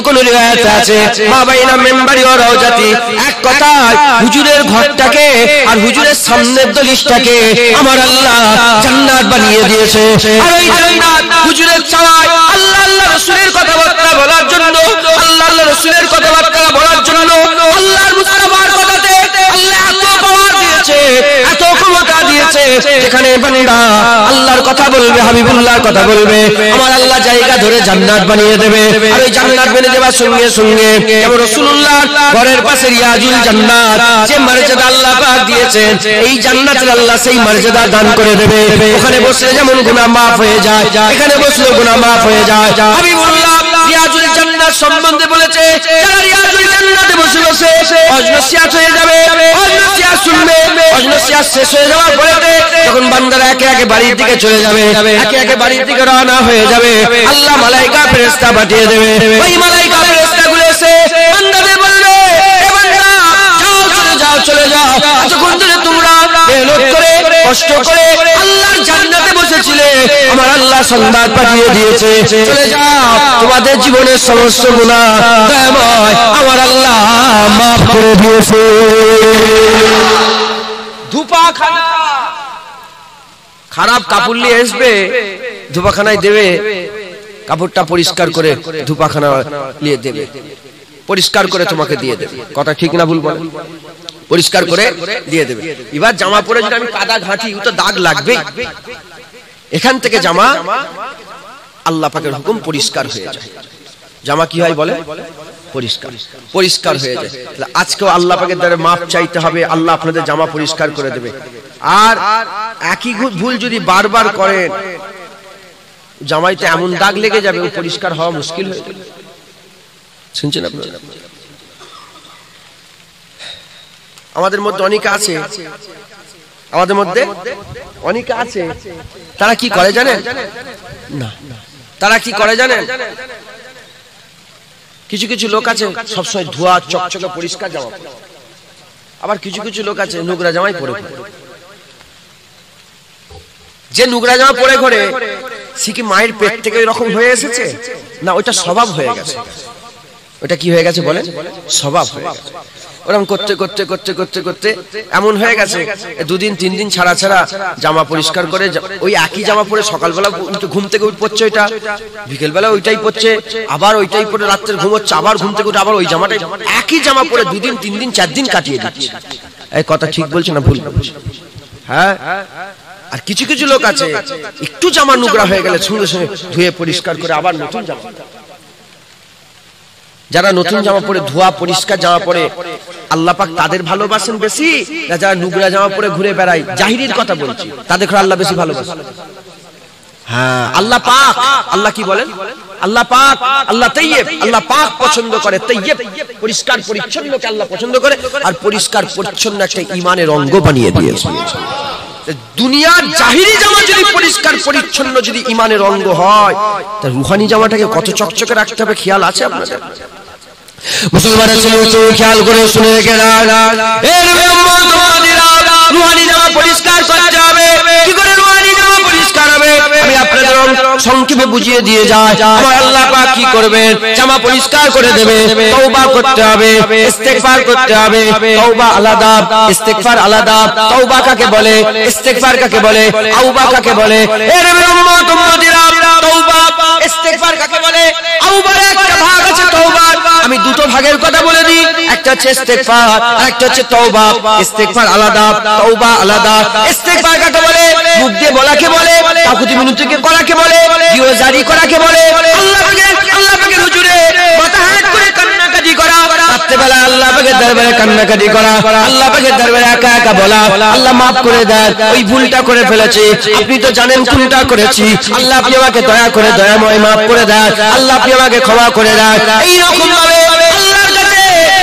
কোন রিওয়ায়াত আছে মা বাইনা মিম্বারি ওয়া রাউজাতি। এক কথায় হুজুরের ঘরটাকে আর হুজুরের সামনের দলিশটাকে আমার আল্লাহ জান্নাত বানিয়ে দিয়েছে। আর ওই জান্নাত হুজুরের চাওয়ায় আল্লাহ আল্লাহ রাসূলের কথাবার্তা বলার জন্য, আল্লাহ আল্লাহ রাসূলের কথাবার্তা বলার জন্য আল্লাহর মুস্তাফার কথাতে আল্লাহ এত পাওয়ার দিয়েছে, এত ক্ষমতা দিয়েছে, যেখানে বান্দা আল্লাহর কথা বলবে, হাবিবুল্লাহর কথা বলবে, আমার আল্লাহ জায়গা ধরে জান্নাত বানিয়ে দেবে। আর ওই জান্নাত বানিয়ে দেওয়ার সঙ্গে সঙ্গে যেমন রাসূলুল্লাহ ঘরের পাশে রিয়াজুল জান্নাত যে মর্যাদা আল্লাহ পাক দিয়েছেন, এই জান্নাতের আল্লাহ সেই মর্যাদা দান করে দেবে। ওখানে বসলে যেমন গুনাহ মাফ হয়ে যায়, এখানে বসলে গুনাহ মাফ হয়ে যায়। হাবিবুল্লাহ রিয়াজুল জান্নাত সম্বন্ধে বলেছে, যারা রিয়াজুল জান্নাতে বসে বসে অজনসিয়াত হয়ে যাবে, অজনসিয়াত শুনবে, অজনসিয়াত শেষ হয়ে যাওয়ার পরে যখন বান্দারা একে একে বাড়ির দিকে চলে যাবে, একে একে বাড়ির দিকে রওনা হয়ে যাবে, আল্লাহ মালায়েকা ফেরেশতা পাঠিয়ে দেবে। ওই মালায়েকা ফেরেশতাগুলো এসে বান্দাদের বলবে, এ বান্দা যাও, চলে যাও, চলে যাও, যখন ধরে তোমরা মেহনত করে কষ্ট করে আল্লাহর জান্নাতে বসেছিলে, আমার আল্লাহ সংবাদ পাঠিয়ে দিয়েছে, চলে যাও, তোমাদের জীবনের সমস্ত গুনাহ দয়াময় আমার আল্লাহ মাফ করে দিয়েছে। ধূপাখানা খারাপ কাপড় নিয়ে আসবে, ধূপাখানায় দেবে, কাপড়টা পরিষ্কার করে ধূপাখানা নিয়ে দেবে, পরিষ্কার করে তোমাকে দিয়ে দেবে। কথা ঠিক না ভুল বল? পরিষ্কার করে দিয়ে দেবে। এবার জামা পরে যদি আমি কাদা ঘাঁটি, তো দাগ লাগবে। এখান থেকে জামা আল্লাহ পাকের হুকুম পরিষ্কার হয়ে যায়। জামা কি হয় বলে? পরিষ্কার, পরিষ্কার হয়ে যায়। আজকেও আল্লাহ পাকের দ্বারা মাফ চাইতে হবে, আল্লাহ আপনাদের জামা পরিষ্কার করে দেবে। আর একই ভুল যদি বারবার করেন, জামাইতে এমন দাগ লেগে যাবে, ও পরিষ্কার হওয়া মুশকিল হয়ে যাবে। শুনছেন আপনারা? আমাদের মধ্যে অনেকে আছে, আমাদের মধ্যে অনেকে আছে, তারা কি করে জানেন? না, তারা কি করে জানেন? কিছু কিছু লোক আছে সবসময় ধোয়া চকচকে পরিষ্কার জামা, আবার কিছু কিছু লোক আছে নোংরা জামাই পরে ঘোরে। যে নোংরা জামা পরে ঘোরে, সে কি মায়ের পেট থেকে এরকম হয়ে এসেছে? না, ওইটা স্বভাব হয়ে গেছে। ওটা কি হয়ে গেছে বলেন? স্বভাব হয়ে গেছে। ওরকম করতে করতে করতে করতে করতে এমন হয়ে গেছে, দুদিন তিন দিন ছাড়া ছাড়া জামা পরিষ্কার করে, ওই একই জামা পরে সকালবেলা ঘুম থেকে উঠে পড়ছে ওইটা, বিকেলবেলা ওইটাই পড়ছে, আবার ওইটাই পরে রাত্রে ঘুমোচ্ছে, আবার ঘুম থেকে উঠে আবার ওই জামাটাই, একই জামা পরে দুদিন তিন দিন চার দিন কাটিয়ে দিচ্ছে। এই কথা ঠিক বলছে না ভুল? হ্যাঁ। আর কিছু কিছু লোক আছে, একটু জামা নোংরা হয়ে গেলে সঙ্গে সঙ্গে ধুয়ে পরিষ্কার করে আবার নতুন জামা। যারা নতুন জামা পরে ধোয়া পরিষ্কার জামা পরে, আল্লাহ পাক তাদের ভালোবাসেন বেশি না যারা নোংরা জামা পরে ঘুরে বেড়ায়? জাহিরির কথা বলছি, তাদের আল্লাহ বেশি ভালোবাসেন। হ্যাঁ, আল্লাহ পাক, আল্লাহ কি বলেন? আল্লাহ পাক, আল্লাহ তাইয়্যিব, আল্লাহ পাক পছন্দ করে তাইয়্যিব, পরিষ্কার পরিচ্ছন্নকে আল্লাহ পছন্দ করে। আর পরিষ্কার পরিচ্ছন্ন একটা ঈমানের অঙ্গ বানিয়ে দিয়েছে। দুনিয়ার জাহিরি জামা যদি পরিষ্কার পরিচ্ছন্ন যদি ঈমানের অঙ্গ হয়, তা রুহানি জামাটাকে কত চকচকে রাখতে হবে, খেয়াল আছে আপনাদের? মুসলমানের ছেলে খেয়াল করে শুনে রেখে রুহানি জামা পরিষ্কার করতে হবে। কি করে রুহানি জামা পরিষ্কার হবে আমি আপনাদের সংক্ষেপে বুঝিয়ে দিয়ে যাই। আমার আল্লাহ পাক কি করবেন? জামা পরিষ্কার করে দেবে। তওবা করতে হবে, ইস্তেগফার করতে হবে। তওবা আলাদা, ইস্তেগফার আলাদা। তওবা কাকে বলে, ইস্তেগফার কাকে বলে, আওবা কাকে বলে? এর উম্মত উম্মতিরা, তওবা ইস্তেগফার কাকে বলে? আওবার একটা ভাগ আছে তওবার, আমি দুটো ভাগের কথা বলে দিই, একটা হচ্ছে ইস্তেগফার আর একটা হচ্ছে তওবা। ইস্তেগফার আলাদা, তওবা আলাদা। ইস্তেগফার কাকে বলে? মুখ দিয়ে বলাকে বলে, তাকুতি মিনতিকে করাকে বলে, জিও জারি করাকে বলে। আল্লাহ পাকের হুজুরে মাথা হাত করে কান্নাকাটি করা, রাত্রিবেলা আল্লাহ পাকের পাকের দরবারে কান্নাকাটি করা, আল্লাহ পাকের দরবারে একা একা বলা, আল্লাহ মাফ করে দেন, ওই ভুলটা করে ফেলেছি, আপনি তো জানেন কোনটা করেছি, আল্লাহ আপনি আমাকে দয়া করে দয়াময় মাফ করে দেন, আল্লাহ আপনি আমাকে ক্ষমা করে দেন। এই রকম ভাবে আল্লাহর কাছে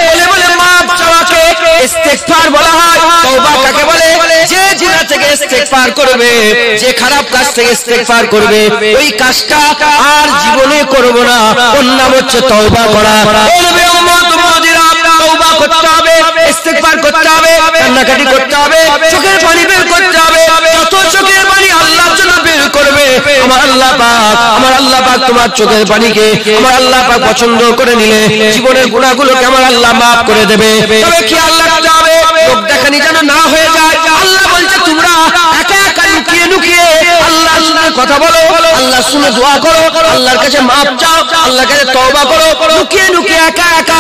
বলে বলে মাফ চাওয়াকে ইস্তেগফার বলা হয়। তওবা কাকে বলে? যে জিনা থেকে ইস্তেগফার করবে, যে খারাপ কাজ থেকে ইস্তেগফার করবে, ওই কাজটা আর জীবনে করব না, ওর নাম হচ্ছে তওবা করা। বলবে উম্মত মুহাজিরা, তওবা করতে হবে, ইস্তেগফার করতে হবে, কান্নাকাটি করতে হবে, চোখের পানি বের করতে হবে। যত চোখের পানি আল্লাহর জন্য বের করবে, আমার আল্লাহ পাক তোমার চোখের পানিকে আমার আল্লাহ পাক পছন্দ করে নিলে জীবনের গুনাহগুলোকে আমার আল্লাহ মাফ করে দেবে। তবে খেয়াল রাখতে হবে, লোক দেখানি যেন না হয়ে যায়। আল্লাহ বলছে তোমরা একা একা লুকিয়ে লুকিয়ে আল্লাহর কথা বলো, আল্লাহ শুনে দোয়া করো, আল্লাহর কাছে মাফ চাও, আল্লাহর কাছে তওবা করো। লুকিয়ে লুকিয়ে একা একা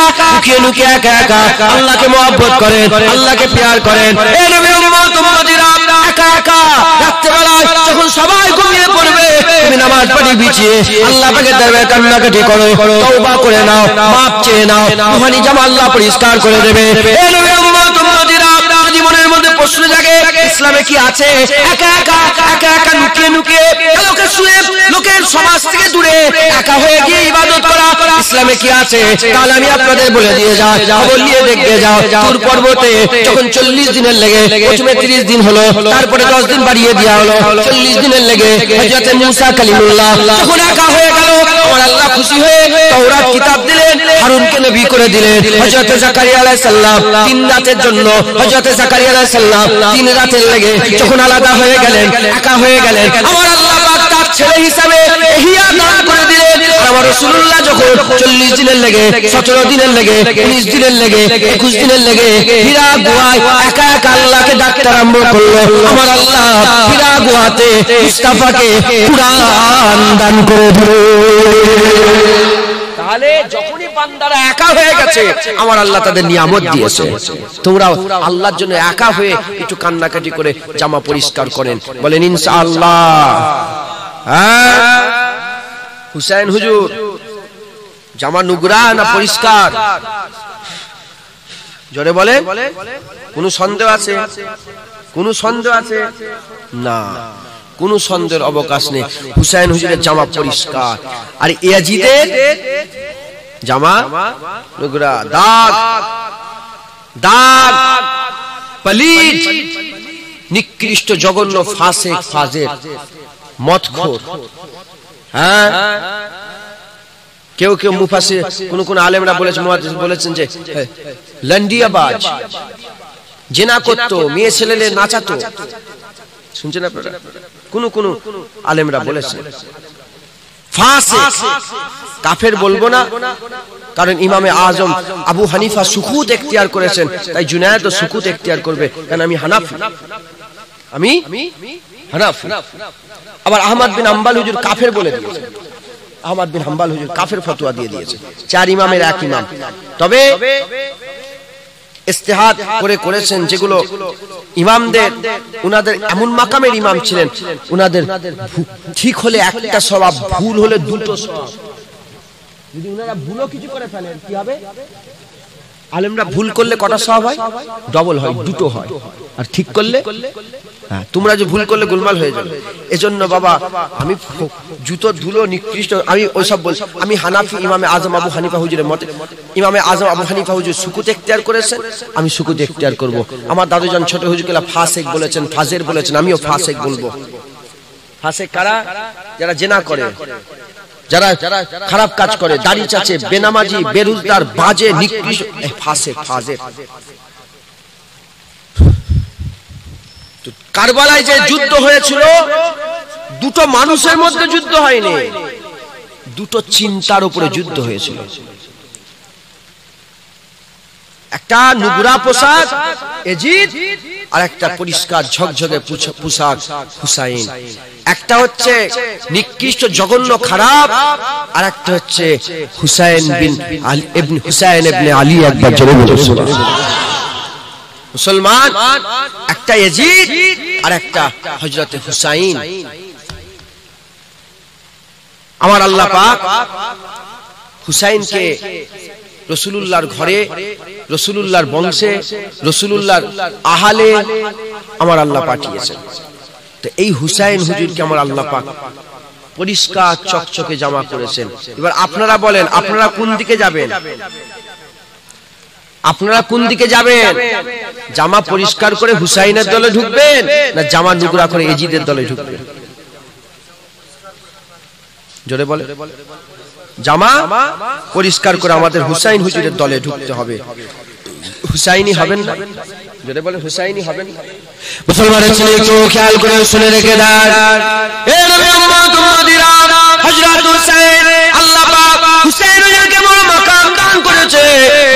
আল্লাহকে মহব্বত করেন, আল্লাহকে প্যার করেন। এই নবী উম্মত মুহাজিরা একা একা রাত্রিবেলায় যখন সবাই ঘুমিয়ে পড়বে, তুমি নামাজ পড়ি বিছিয়ে আল্লাহ পাকের দরবারে কান্নাকাটি করো, তওবা করে নাও, মাফ চেয়ে নাও, রুহানি জামা আল্লাহ পরিষ্কার করে দেবে। এই নবী উম্মত মুহাজিরা জীবনের মধ্যে প্রশ্ন জাগে, ইসলামে কি আছে একা একা লুকিয়ে লুকিয়ে লোকের শুয়ে লোকের সমাজ থেকে দূরে একা হয়ে গিয়ে ইবাদত করা, ইসলামে কি আছে? তাহলে আমি আপনাদের বলে দিয়ে যাই, খবর নিয়ে দেখতে যাও। তুর পর্বতে যখন 40 দিনের লেগে, প্রথমে 30 দিন হলো, তারপরে 10 দিন বাড়িয়ে দেওয়া হলো, 40 দিনের লেগে হযরত মুসা কালিমুল্লাহ যখন একা হয়ে গেল, আমার আল্লাহ খুশি হয়ে তাওরাত কিতাব দিলেন, হারুনকে নবী করে দিলেন। হযরত জাকারিয়া আলাইহিস সালাম 3 রাতের জন্য, হযরত জাকারিয়া আলাইহিস সালাম 3 রাতের লেগে যখন আলাদা হয়ে গেলেন, একা হয়ে গেলেন, আমার আল্লাহ পাক তার ছেলে হিসাবে ইহইয়া দান করে দিলেন। আর আমার রাসূলুল্লাহ যখন 40 দিনের লেগে, 17 দিনের লেগে, 19 দিনের লেগে, 21 দিনের লেগে হীরা গুহায় একা একা আল্লাহকে ডাকতে আরম্ভ করলো, আমার আল্লাহ হীরা গুহাতে মুস্তাফাকে কুরআন দান করে দিল। তাহলে যখনই বান্দারা একা হয়ে গেছে, আমার আল্লাহ তাদের নিয়ামত দিয়েছে। তোমরা আল্লাহর জন্য একা হয়ে একটু কান্নাকাটি করে জামা পরিষ্কার করেন, বলেন ইনশাআল্লাহ। হ্যাঁ হুসাইন হুজুর জামা নুগরা না পরিষ্কার? জোরে বলেন। কোন সন্দেহ আছে? কোন সন্দেহ আছে? না, কোন সন্দেহের অবকাশ নেই। হুসাইন হুজুরের জামা পরিষ্কার, আর ইয়াজিদের জামা নুগরা, দাগ দাগ, পলিত, নিকৃষ্ট, জঘন্য, ফাসিক, ফাজির, মদখোর। হ্যাঁ, কেউ কেউ মুফাসসির, কোন আলেমরা বলেছেন যে লন্ডিয়াবাজ, জিনা করতো, মেয়ে ছেলেদের নাচাতো। শুনছেন আপনারা? কোন আলেমরা বলেছেন ফাসিক, কাফের বলবো না, কারণ ইমামে আজম আবু হানিফা সুকুত এখতিয়ার করেছেন, তাই জুনায়েদও সুকুত এখতিয়ার করবে, কারণ আমি হানাফি। আবার আহমদ বিন হাম্বল হুজুর কাফের বলে দিয়েছেন, আহমদ বিন হাম্বল হুজুর কাফের ফতোয়া দিয়ে দিয়েছে। 4 ইমামের এক ইমাম, তবে ইজতিহাদ করেছেন যেগুলো ইমামদের, উনাদের এমন মাকামের ইমাম ছিলেন, উনাদের ঠিক হলে একটা সওয়াব, ভুল হলে 2টো সওয়াব। যদি উনারা ভুলও কিছু করে ফেলেন কি হবে? আলেমরা ভুল করলে কটা সওয়াব হয়? ডবল হয়, 2টো হয়। আর ঠিক করলে, হ্যাঁ, তোমরা যে ভুল করলে গোলমাল হয়ে যাবে। এজন্য বাবা, আমি জুতো ধুলো নিকৃষ্ট, আমি ওইসব বল, আমি হানাফি, ইমামে আজম আবু হানিফা হুজুরের মতে, ইমামে আজম আবু হানিফা হুজুর সুকুত এখতিয়ার করেছেন, আমি সুকুত এখতিয়ার করব। আমার দাদুজান ছোট হুজুরকে ফাসিক বলেছেন, ফাজের বলেছেন, আমিও ফাসিক বলবো। ফাসিক কারা? যারা জিনা করে, যারা খারাপ কাজ করে, দাড়ি চাচে, বেনামাজি, বেরুজদার, বাজে, নিকৃষ্ট, ফাসিক, ফাজের। কারবালায় যে যুদ্ধ হয়েছিল, 2টো মানুষের মধ্যে যুদ্ধ হয়নি, 2টো চিন্তার উপরে যুদ্ধ হয়েছিল। একটা নুগরা পোশাক ইয়াজিদ, আর একটা পরিষ্কার ঝকঝকে পোশাক হুসাইন। একটা হচ্ছে নিকৃষ্ট, জঘন্য, খারাপ, আর একটা হচ্ছে হুসাইন ইবনে আলী। একবার জোরে বলুন মুসলমান। একটা ইয়াজিদ আর একটা হযরত হুসাইন। আমার আল্লাহ পাক হুসাইনকে রাসূলুল্লাহর ঘরে, রাসূলুল্লাহর বংশে, রাসূলুল্লাহর আহালে আমার আল্লাহ পাঠিয়েছেন। তো এই হুসাইন হুজুরকে আমার আল্লাহ পাক পরিষ্কার চকচকে জামা করেছেন। এবার আপনারা বলেন, আপনারা কোন দিকে যাবেন? আপনারা কোন দিকে যাবেন? জামা পরিষ্কার করে হুসাইনের দলে ঢুকবেন, না জামা নোংরা করে এজিদের দলে ঢুকবেন? জোরে বলে। জামা পরিষ্কার করে আমাদের হুসাইন হুজুরের দলে ঢুকতে হবে। হুসাইনি হবেন না? জোরে বলে, হুসাইনি হবেন না? মুসলমানের ছেলে একটু খেয়াল করে শুনে রেখে দেন, এ নবী উম্মত উম্মতিরা, হযরত হুসাইন আল্লাহ পাক হুসাইনকে বড় মাকাম দান করেছে,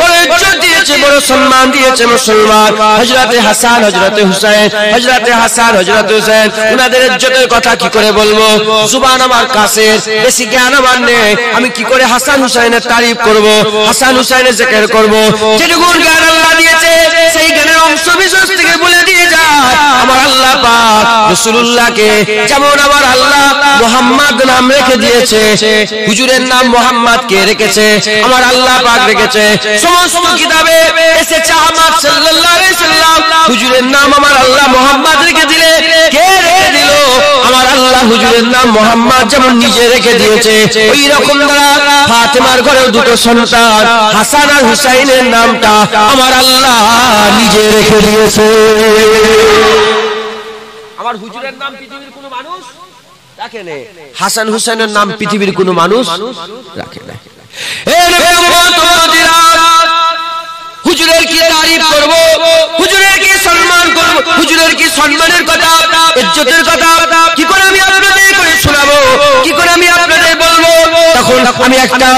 বড় ইজ্জত দিয়েছে, বড় সম্মান দিয়েছে। মুসলমান হযরতে হাসান, হযরতে হুসাইন, হযরতে হাসান, হযরতে হুসাইন, উনাদের ইজ্জতের কথা কি করে বলবো? জুবান আমার কাছে, বেশি জ্ঞান আমার নেই। আমি কি করে হাসান হুসাইনের তারিফ করব, হাসান হুসাইনের জিকির করব? যেটুকু জ্ঞান আল্লাহ দিয়েছে সেই জ্ঞানের অংশ বিশেষ থেকে বলে দিয়ে যায় আমার আল্লাহ পাক রাসূলুল্লাহকে। যেমন আমার আল্লাহ মুহাম্মদ নাম রেখে দিয়েছে, হুজুরের নাম মুহাম্মদ কে রেখেছে? আমার আল্লাহ পাক রেখেছে। সমস্ত কিতাবে এসেছে আহমদ সাল্লাল্লাহু আলাইহি সাল্লাম, হুজুরের নাম আমার আল্লাহ মুহাম্মদ রেখে দিলে কে রেখে দিল? আমার আল্লাহ হুজুরের নাম মুহাম্মদ যেমন নিজে রেখে দিয়েছে, ওই রকম দ্বারা ফাতেমার ঘরেও দুটো সন্তান হাসান আর হুসাইনের নামটা আমার আল্লাহ নিজে রেখে দিয়েছে। আমার হুজুরের নাম পৃথিবীর কোনো মানুষ রাখে না, হাসান হুসাইনের নাম পৃথিবীর কোনো মানুষ রাখে না। এ নবী উম্মত উম্মতিরা, হুজুরের কি তারিফ করব, হুজুরের কি সম্মান করব, হুজুরের কি সম্মানের কথা, ইজ্জতের কথা কি করে আমি আপনাদের করে শোনাবো, কি করে আমি আপনাদের বলবো? তখন আমি একটা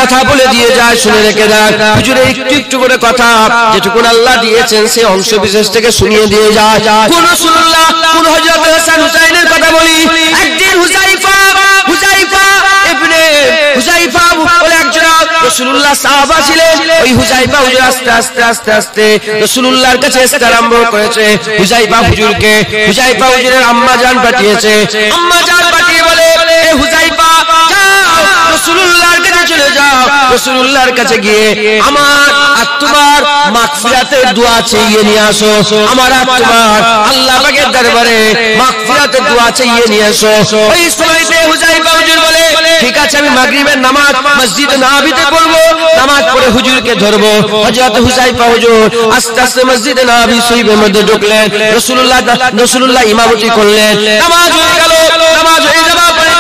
কথা বলে দিয়ে যাই, শুনে রেখে দেন। হুজুরের একটু একটু করে কথা যেটুকু আল্লাহ দিয়েছেন সেই অংশ বিশেষ থেকে শুনিয়ে দিয়ে যায়। কোন রাসূলুল্লাহ, কোন হযরত হাসান হুসাইনের কথা বলি। একদিন হুযায়ফা ইবনে হুযায়ফা বলে একজন রাসূলুল্লাহ সাহাবা ছিলেন। ওই হুযায়ফা হুজুর আস্তে আস্তে আস্তে আস্তে রাসূলুল্লাহর কাছে আসতে আরম্ভ করেছে। হুযায়ফা হুজুরকে হুযায়ফা হুজুরের আম্মা জান পাঠিয়েছে। আম্মা জান পাঠিয়ে বলে, এ হুযায়ফা যাও রাসূলুল্লাহর কাছে চলে যাও, রাসূলুল্লাহর কাছে গিয়ে আমার আর তোমার মাগফিরাতের দোয়া চেয়ে নিয়ে আসো, আমার আর তোমার আল্লাহ পাকের দরবারে মাগফিরাতের দোয়া চেয়ে নিয়ে আসো। ওই সময়তে হুযায়ফা হুজুর বলে, ঠিক আছে আমি মাগরিবের নামাজ মসজিদে নববীতে পড়বো, নামাজ পড়ে হুজুরকে ধরবো। হযরত হুযায়ফা হুজুর আস্তে আস্তে মসজিদে নববী শরীফের মধ্যে ঢুকলেন। রাসূলুল্লাহ ইমামতি করলেন। নামাজ হয়ে গেল, নামাজ হয়ে যাওয়ার পরে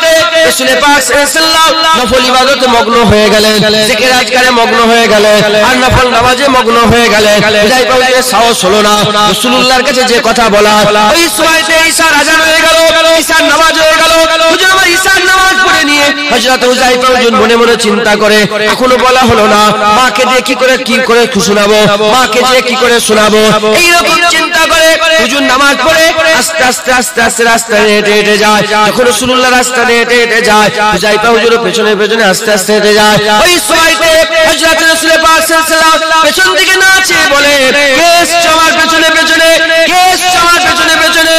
রাসূল পাক সাল্লাল্লাহু আলাইহি ওয়াসাল্লাম নফল ইবাদতে মগ্ন হয়ে গেলেন, জিকির আজকারে মগ্ন হয়ে গেলেন, আর নফল নামাজে মগ্ন হয়ে গেলেন। হুযায়ফা হুজুরের সাহস হলো না রাসূলুল্লাহর কাছে যে কথা বলা। ওই সময়তে ঈশার আযান হয়ে গেল, ঈশার নামাজ হয়ে গেল। হুজুর আমার ঈশার নামাজ পড়ে নিয়ে হযরত হুযায়ফা হুজুর মনে মনে চিন্তা করে, এখনো বলা হলো না, মাকে দিয়ে কি করে শোনাবো, মাকে দিয়ে কি করে শোনাবো, এই রকম চিন্তা করে হুজুর নামাজ পড়ে আস্তে আস্তে আস্তে আস্তে রাস্তা হেঁটে হেঁটে যায়। যখন রাসূলুল্লাহ রাস্তা হেঁটে হেঁটে যায়, হুযায়ফা হুজুর পেছনে পেছনে আস্তে আস্তে হেঁটে যায়। ওই সময়তে হযরত রাসূল পাক সাল্লাল্লাহু আলাইহি ওয়াসাল্লাম পেছন দিকে নাচে বলে, কেস আমার পেছনে পেছনে, কেস আমার পেছনে পেছনে।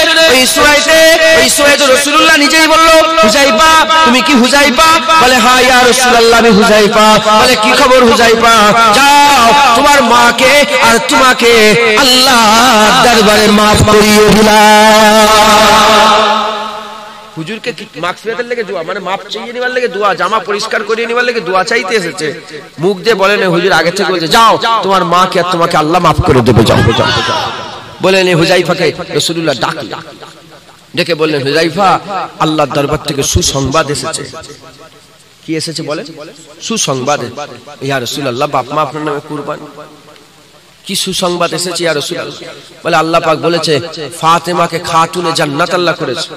ওই সময়তে রাসূলুল্লাহ নিজেই বলল, হুযায়ফা তুমি কি হুযায়ফা? বলে হ্যাঁ ইয়া রাসূলুল্লাহ আমি হুযায়ফা। বলে কি খবর হুযায়ফা? যাও তোমার মাকে আর তোমাকে আল্লাহর দরবারে maaf করিয়ে দিলাম। হুজুরকে মাগফিরাতের লেগে দোয়া, মানে মাপ চাইয়ে নেওয়ার লেগে দোয়া, জামা পরিষ্কার করিয়ে নেওয়ার লেগে দোয়া চাইতে এসেছে। মুখ দিয়ে বলেন হুজুর আগে থেকে বলছে, যাও তোমার মাকে আর তোমাকে আল্লাহ maaf করে দেবে, যাও যাও। বলেন হুযায়ফাকে রাসূলুল্লাহ ডাকলেন, ডেকে বললেন, হুযায়ফা আল্লাহর দরবার থেকে সুসংবাদ এসেছে। কি এসেছে বলেন? সুসংবাদ। ইয়া রাসূলুল্লাহ বাপ মা আপনার নামে কুরবান। কি সুসংবাদ এসেছে ইয়া রাসূলুল্লাহ? বলে আল্লাহ পাক বলেছে ফাতেমাকে খাতুনে জান্নাত আল্লাহ করেছে,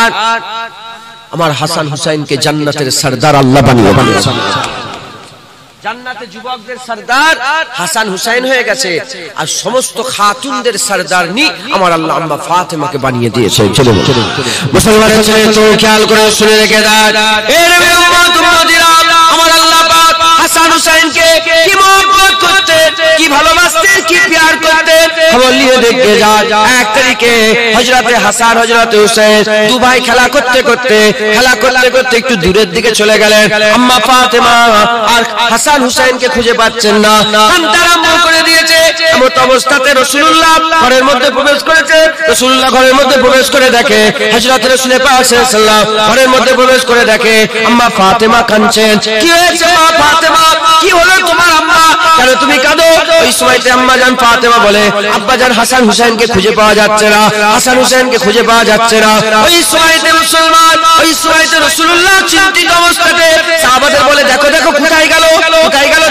আর আমার হাসান হুসাইনকে জান্নাতের সরদার আল্লাহ বানিয়েছে। জান্নাতে যুবকদের সরদার হাসান হুসাইন হয়ে গেছে, আর সমস্ত খাতুনদের সরদারনি আমার আল্লাহ আম্মা ফাতেমাকে বানিয়ে দিয়েছে। চলুন মুসলমানের ছেলে তো খেয়াল করে শুনে রেখে দেন, এর উম্মত উম্মতিরা, আমার আল্লাহ পাক হাসান হুসাইনকে কি মহব্বত করতেন, কি ভালোবাসতেন, কি প্যার করতেন। খবর নিয়ে দেখতে যায় 1 তারিখে হযরতে হাসান হযরতে হুসাইন দু ভাই খেলা করতে করতে একটু দূরের দিকে চলে গেলেন। আম্মা ফাতেমা আর হাসান হুসাইনকে খুঁজে পাচ্ছেন না, কান্না আরম্ভ করে দিয়েছে। এমন অবস্থাতে রাসূলুল্লাহ ঘরের মধ্যে প্রবেশ করেছে। রাসূলুল্লাহ ঘরের মধ্যে প্রবেশ করে দেখে হযরত রাসূল পাক সাল্লাল্লাহু আলাইহি ওয়াসাল্লাম ঘরের মধ্যে প্রবেশ করে দেখে আম্মা ফাতেমা কাঁদছেন। কি হয়েছে মা ফাতেমা, কি হলো তোমার আম্মা, কেন তুমি কাঁদো? ওই সময়তে আম্মা জান ফাতেমা বলে, আব্বা জান হাসান হুসাইনকে খুঁজে পাওয়া যাচ্ছে না, হাসান হুসাইনকে খুঁজে পাওয়া যাচ্ছে না। ওই সময়তে মুসলমান, ওই সময়তে রাসূলুল্লাহ চিন্তিত অবস্থাতে সাহাবাদের বলে, দেখো দেখো কোথায় গেল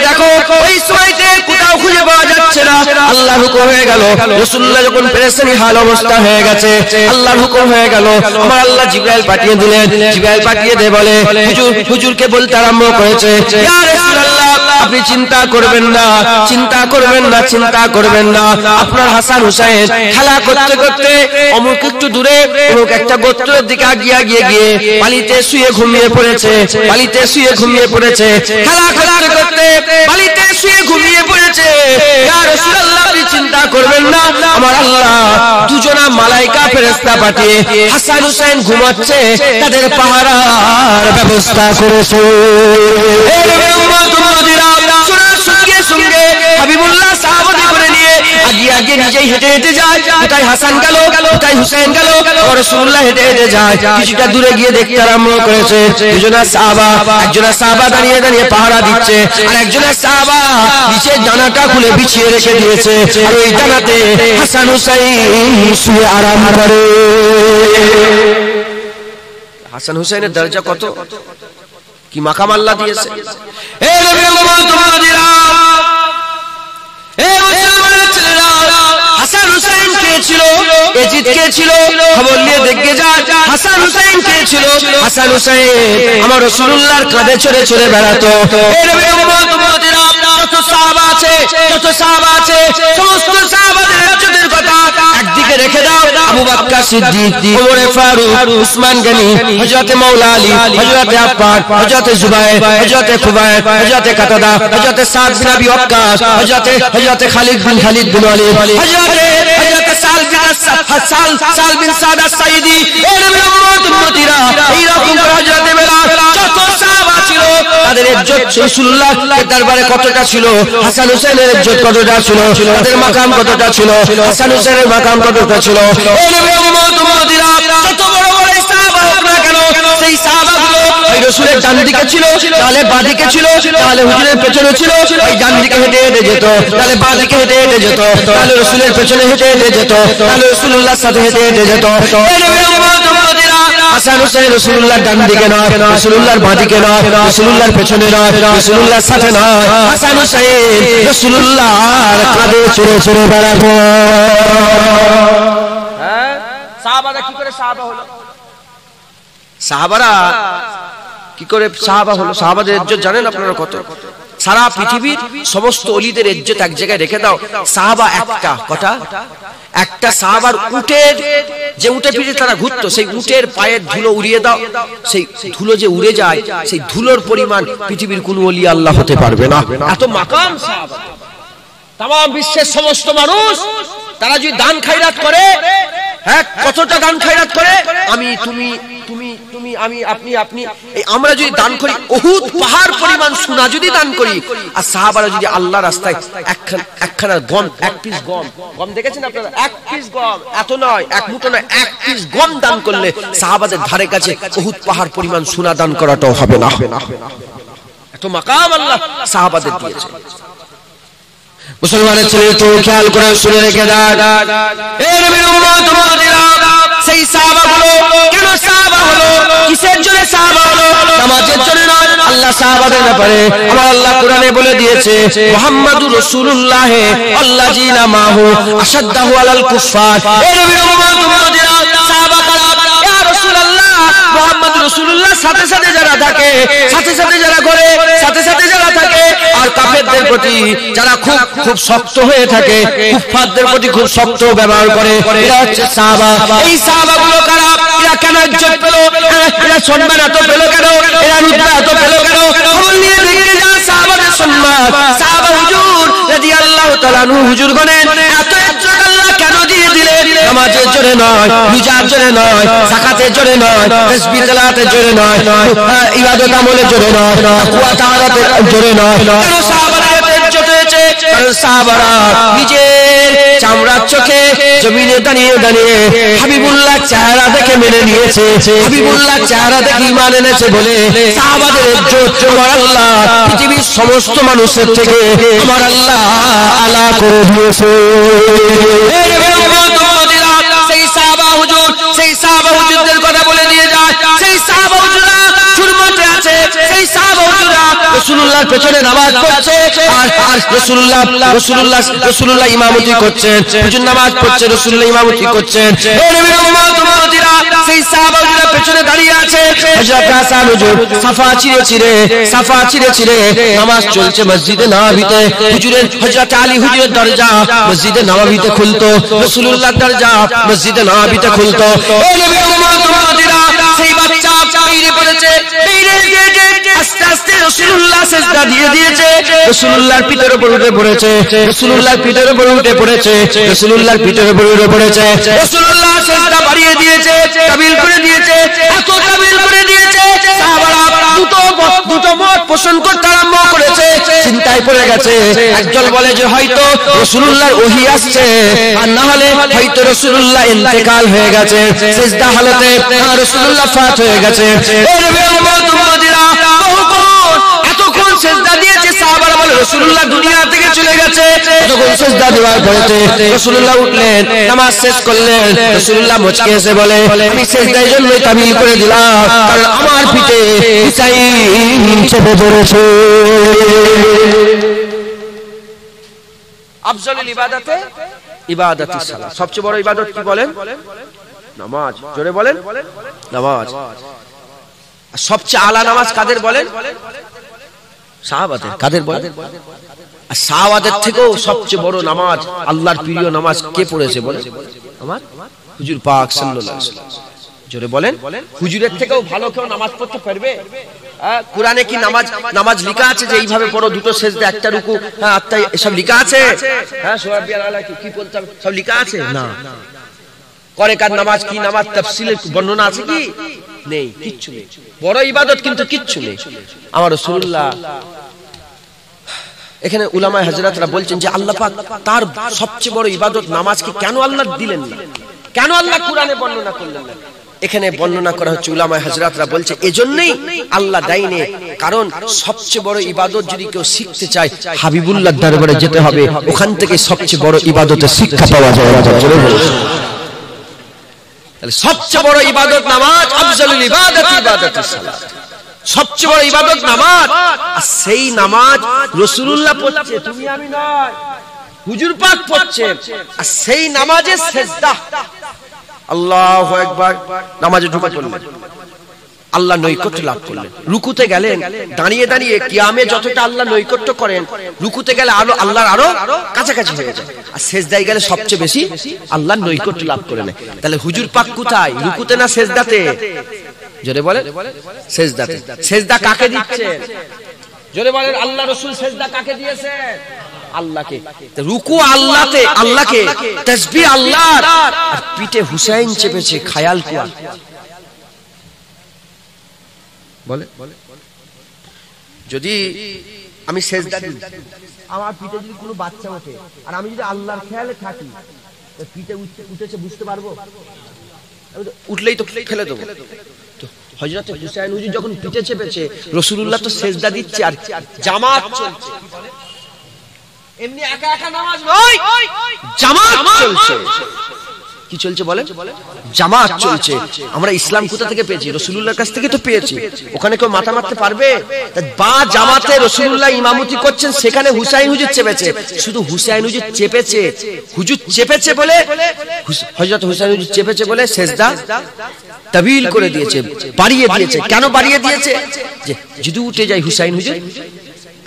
দেখো। ওই সময়তে কোথাও খুঁজে পাওয়া যাচ্ছে না। আল্লাহর হুকুম হয়ে গেল, রাসূলুল্লাহ যখন পেরেশানি হাল অবস্থা হয়ে গেছে, আল্লাহর হুকুম হয়ে গেল, আমার আল্লাহ জিবরাইল পাঠিয়ে দিলেন। জিবরাইল পাঠিয়ে দিয়ে বলে, হুজুরকে বলতে আরম্ভ করেছে, ইয়া রাসূলুল্লাহ আপনি চিন্তা করবেন না, আপনার হাসান হুসাইন খেলা করতে করতে অমুক একটু দূরে অমুক একটা গোত্রের দিকে গিয়ে পানিতে শুয়ে ঘুমিয়ে পড়েছে, খেলা করতে করতে পানিতে শুয়ে ঘুমিয়ে পড়েছে। ইয়া রাসূলুল্লাহ আপনি চিন্তা করবেন না, আমার আল্লাহ দুজনা মালাইকা ফেরেশতা পাঠিয়ে হাসান হুসাইন ঘুমাচ্ছে তাদের পাহারার ব্যবস্থা করেছে। সঙ্গে হাবিবুল্লাহ সাহাবাদের করে নিয়ে আগে নিজেই হেঁটে যায়, কোথায় হাসান গেল, কোথায় হুসাইন গেল। রাসূলুল্লাহ হেঁটে যায়, কিছুটা দূরে গিয়ে দেখতে আরম্ভ করেছে একজনা সাহাবা দাঁড়িয়ে পাহারা দিচ্ছে, আর একজনা সাহাবা নিচের ডানাটা খুলে বিছিয়ে রেখে দিয়েছে, আর ওই ডানাতে হাসান হুসাইন শুয়ে আরাম করে। হাসান হুসাইনের দরজা কত, কি মাকাম আল্লাহ দিয়েছে। এই নবী মুহাম্মদ তোমাদেরা, এই মুসলমানের ছেলেরা, হাসান হুসাইন কে ছিল, এজিদ কে ছিল, খবর নিয়ে দেখতে যায় হাসান হুসাইন কে ছিল। হাসান হুসাইন আমার রাসূলুল্লাহর কাঁধে চড়ে বেড়াতো। এই নবী মুহাম্মদ তোমাদেরা, যত সাহাবা আছে সমস্ত সাহাবাদের ইজ্জতের কথা একদিকে রেখে দাও। আবু বকর সিদ্দিক, ওমর ফারুক, উসমান গনি, হযরত মাওলা আলী, হযরত আব্বাস, হযরত জুবাইর, হযরত খুবাইব, হযরত কাতাদা, হযরত সাদ বিন আবি ওয়াক্কাস, হযরত খালিদ বিন ওয়ালিদ, হযরত সাল বিন সাদ আস-সাইদি, এই নবী উম্মত উম্মতিরা, এই রকম হযরত বেলাল, যত সাহাবা ছিল তাদের ইজ্জত রাসূলুল্লাহর দরবারে কতটা ছিল, হাসান হুসাইনের ইজ্জত কতটা ছিল, তাদের মাকাম কতটা ছিল, হাসান হুসাইনের মাকাম কতটা ছিল। এই নবী উম্মত উম্মতিরা, যত বড় বড় সাহাবা হোক না কেন, সেই সাহাবাগুলো ওই রাসূলের ডান দিকে ছিল, তাহলে বাঁ দিকে ছিল, তাহলে হুজুরের পেছনে ছিল, ওই ডান দিকে হেঁটে যেত, তাহলে বাঁ দিকে হেঁটে যেত, তাহলে রাসূলের পেছনে হেঁটে যেত, তাহলে রাসূলুল্লাহর সাথে হেঁটে যেত। এই নবী উম্মত উম্মতিরা, হাসান হুসাইন রাসূলুল্লাহর ডান দিকে নয়, রাসূলুল্লাহর বাঁ দিকে নয়, রাসূলুল্লাহর পেছনে নয়, রাসূলুল্লাহর সাথে নয়, হাসান হুসাইন রাসূলুল্লাহর কাঁধে চড়ে বেড়াতো। হ্যাঁ, সাহাবারা কি করে সাহাবা হলো? সাহাবারা কি করে সাহাবা হলো? সাহাবাদের ইজ্জত জানেন আপনারা কত? সারা পৃথিবীর সমস্ত ওলিদের ইজ্জত এক জায়গায় রেখে দাও, সাহাবা একটা, কটা? একটা সাহাবার উটের, যে উটে পিঠে তারা ঘুরতো, সেই উটের পায়ের ধুলো উড়িয়ে দাও, সেই ধুলো যে উড়ে যায়, সেই ধুলোর পরিমাণ পৃথিবীর কোন ওলি আল্লাহ হতে পারবে না। এত মাকাম সাহাবা। তাম বিশ্বের সমস্ত মানুষ তারা যদি দান খায়রাত করে, হ্যাঁ কতটা দান খায়রাত করে, আমি তুমি আমি আপনি আমরা যদি দান করি, উহুদ পাহাড় পরিমাণ সোনা যদি দান করি, আর সাহাবারা যদি আল্লাহ রাস্তায় একখানা গম, এক পিস গম দেখেছেন আপনারা, এক পিস গম, এত নয়, এক মুঠো নয়, এক পিস গম দান করলে সাহাবাদের ধারে কাছে উহুদ পাহাড় পরিমাণ সোনা দান করাটাও হবে না। এত মাকাম আল্লাহ সাহাবাদের দিয়েছে। মুসলমানের ছেলে তো খেয়াল করে শুনে রেখে দেন, এই নবীর উম্মত উম্মতিরা, সেই সাহাবাগুলো কেন সাহাবা হলো, কিসের জন্য সাহাবা হলো? নামাজের জন্য নয়। আল্লাহ সাহাবাদের ব্যাপারে আমার আল্লাহ কোরআনে বলে দিয়েছে, মুহাম্মাদুর রাসূলুল্লাহ আল্লাযিনা মাহু আশাদ্দাহু আলাল কুফার। এই নবীর উম্মত উম্মতিরা, সাহাবা কারা? ইয়া রাসূলুল্লাহ, মুহাম্মাদুর রাসূলুল্লাহ সাথে সাথে যারা থাকে, সাথে সাথে যারা করে, সাথে সাথে যারা থাকে, আর কাফেরদের প্রতি যারা খুব শক্ত হয়ে থাকে, কুফফারদের প্রতি খুব শক্ত ব্যবহার করে, এরা হচ্ছে সাহাবা। এই সাহাবাগুলো কারা? এরা কেন ইজ্জত পেল, এরা সম্মান এত পেল কেন, এরা রুতবা এত পেল কেন? খবর নিয়ে দেখতে যান সাহাবাদের তাআলা আনহু হুজুর গণেন এত ইজ্জত আল্লাহ কেন দিয়ে দিলেন? নামাজের জোরে নয়, রোজার জোরে নয়, যাকাতের জোরে নয়, তাসবিহ তেলাওয়াতের জোরে নয়, ইবাদত আমলের জোরে নয়, তাকওয়া তাআলাতের জোরে নয়। কেন সাহাবারা এত ইজ্জত হয়েছে? কারণ সাহাবারা নিজের চামড়ার চোখে জমিনে দাঁড়িয়ে দাঁড়িয়ে হাবিবুল্লাহ চেহারা দেখে মেনে নিয়েছে, হাবিবুল্লাহ চেহারা দেখে ঈমান এনেছে বলে সাহাবাদের ইজ্জত আমার আল্লাহ পৃথিবীর সমস্ত মানুষের থেকে আমার আল্লাহ আলা করে দিয়েছে। সেই সাহাবা হুজুর, সেই সাহাবা হুজুরদের কথা বলে দিয়ে যায়, সেই সাহাবা হুজুররা সুরমতে আছে, সেই সাহাবা হুজুররা রাসূলুল্লাহর পেছনে নামাজ পড়ছে আর রাসূলুল্লাহ ইমামতি করছেন, হুজুর নামাজ পড়ছে, রাসূলুল্লাহ ইমামতি করছেন। সেই সাহাবা হুজুরের পেছনে দাঁড়িয়ে আছে হযরত হাসান হুজুর সাফা চিরে চিরে নামাজ চলছে মসজিদে নববীতে। হুজুরের হযরত আলী হুজুরের দরজা মসজিদে নববীতে খুলতো, রাসূলুল্লাহর দরজা মসজিদে নববীতে খুলতো। সেই বাচ্চা বাইরে পড়েছে, আস্তে আস্তে রাসূলুল্লাহ সিজদা দিয়ে দিয়েছে, রাসূলুল্লাহর পিঠের উপর উঠে পড়েছে, রাসূলুল্লাহর পিঠের উপর উঠে পড়েছে, রাসূলুল্লাহর পিঠের উপর উঠে পড়েছে। রাসূলুল্লাহ সিজদা বাড়িয়ে দিয়েছে, তাবিল করে দিয়েছে, এত তাবিল করে দিয়েছে সাহাবারা দুটো মত পোষণ করতে আরম্ভ করেছে, চিন্তায় পড়ে গেছে। একজন বলে যে হয়তো রাসূলুল্লাহর ওহী আসছে, আর না হলে হয়তো রাসূলুল্লাহ ইন্তেকাল হয়ে গেছে, সিজদা হালতে রাসূলুল্লাহ ফাত হয়ে গেছে। এতক্ষণ সিজদা দিয়েছে সাহাবারা বলে রাসূলুল্লাহ দুনিয়া থেকে চলে গেছে। তখন সিজদা দেওয়ার পরেতে রাসূলুল্লাহ উঠলেন, নামাজ শেষ করলেন, রাসূলুল্লাহ মুচকি হেসে বলে আমি সিজদার জন্য তাবিল করে দিলাম কারণ আমার পিঠে হুসাইন চেপে ধরেছে। আফজলুল ইবাদাতে ইবাদাতুস সালাত, সবচেয়ে বড় ইবাদত কি বলেন? নামাজ। জোরে বলেন নামাজ। সবচেয়ে আলা নামাজ কাদের বলেন? সাহাবাদের। কাদের বলেন? আর সাহাবাদের থেকেও সবচেয়ে বড় নামাজ, আল্লাহর প্রিয় নামাজ কে পড়েছে বলেন? আমার হুজুর পাক সাল্লাল্লাহু আলাইহি ওয়াসাল্লাম। জোরে বলেন। হুজুরের থেকেও ভালো কেউ নামাজ পড়তে পারবে? কোরআনে কি নামাজ লেখা আছে যে এইভাবে পড়ো, দুটো সেজদা, একটা রুকু, আত্মা, এসব লেখা আছে? সুবহানাল্লাহ আলা কি বলতে হবে সব লেখা আছে? না। করে কার নামাজ কি নামাজ তাফসীলের বর্ণনা আছে কি? নেই, কিচ্ছু নেই। বড় ইবাদত কিন্তু কিচ্ছু নেই। আমার রাসূলুল্লাহ এখানে উলামায়ে হযরতরা বলছেন যে আল্লাহ পাক তার সবচেয়ে বড় ইবাদত নামাজকে কেন আল্লাহ দিলেন না, কেন আল্লাহ কোরআনে বর্ণনা করলেন না? এখানে বর্ণনা করা হচ্ছে, উলামায়ে হযরতরা বলছে এজন্যই আল্লাহ দেয়নি, কারণ সবচেয়ে বড় ইবাদত যদি কেউ শিখতে চায় হাবিবুল্লাহর দরবারে যেতে হবে, ওখান থেকে সবচেয়ে বড় ইবাদতের শিক্ষা পাওয়া যায়। সবচেয়ে বড় ইবাদত নামাজ, আফজলুল ইবাদাতি ইবাদাতুস সালাত। সবচেয়ে বড় ইবাদত নামাজ, আর সেই নামাজ রাসূলুল্লাহ পড়ছে, তুমি আমি নয়, হুজুর পাক পড়ছে, আর সেই নামাজের সিজদা। আল্লাহু আকবার। নামাজে ঢুকে পড়লেন, আল্লাহ নৈকট্য লাভ করলেন। রুকুতে গেলেন, দাঁড়িয়ে দাঁড়িয়ে কিয়ামে যতটা আল্লাহ নৈকট্য করেন, রুকুতে গেলে আল্লাহর আরো কাছাকাছি হয়ে যায়, আর সেজদায় গেলে সবচেয়ে বেশি আল্লাহর নৈকট্য লাভ করে নেয়। তাহলে হুজুর পাক কোথায়? রুকুতে না সেজদাতে? জোরে বলেন সেজদাতে। সেজদা কাকে দিচ্ছেন? জোরে বলেন। আল্লাহ রাসূল সেজদা কাকে দিয়েছে? আল্লাহকে। রুকু আল্লাহতে, আল্লাহকে, তাসবিহ আল্লাহর, আর পিঠে হুসাইন চেপেছে, খায়াল কুয়া বলে। যদি আমি সেজদা দিই, আমার পিঠে যদি কোনো বাচ্চা ওঠে, আর আমি যদি আল্লাহর খেয়ালে থাকি, পিঠে উঠেছে বুঝতে পারবো? উঠলেই তো ফেলে দেবো। হযরত হুসাইন হুজুর যখন পিঠে চেপেছে, রাসূলুল্লাহ তো সেজদা দিচ্ছে আর জামাত চলছে। এমনি একা একা নামাজ নয়, জামাত চলছে। কি চলছে বলেন? জামাত চলছে। আমরা ইসলাম কোথা থেকে পেয়েছি? রাসূলুল্লাহর কাছ থেকে তো পেয়েছি। ওখানে কেউ মাথা মারতে পারবে? বা জামাতে রাসূলুল্লাহ ইমামতি করছেন, সেখানে হুসাইন হুজুর চেপেছে। শুধু হুসাইন হুজুর চেপেছে, হুজুর চেপেছে বলে, হযরত হুসাইন হুজুর চেপেছে বলে সেজদা তাবিল করে দিয়েছে, বাড়িয়ে দিয়েছে। কেন বাড়িয়ে দিয়েছে? যে যদি উঠে যায় হুসাইন হুজুর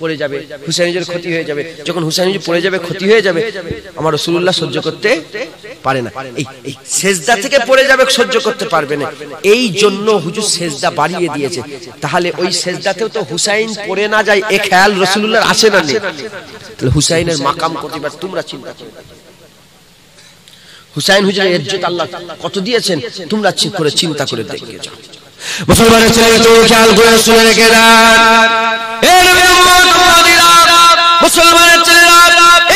পড়ে যাবে, হুসাইন হুজুর ক্ষতি হয়ে যাবে। যখন হুসাইন হুজুর পড়ে যাবে, ক্ষতি হয়ে যাবে, আমার রাসূলুল্লাহ সহ্য করতে পারে না। এই সেজদা থেকে পড়ে যাবে, সহ্য করতে পারবে না, এই জন্য হুজুর সেজদা বাড়িয়ে দিয়েছে। তাহলে ওই সেজদাতেও তো হুসাইন পড়ে না যায়, এ খেয়াল রাসূলুল্লাহর আসে না নেই? তাহলে হুসাইনের মাকাম কতবার তোমরা চিন্তা করো। হুসাইন হুজুরের ইজ্জত আল্লাহ কত দিয়েছেন তোমরা ঠিক করে চিন্তা করে দেখে যাও। মুসলমানের ছেলে তো খেয়াল করে শুনে রেখে দাও, এ নবী উম্মতিরা, মুসলমানের ছেলেরা,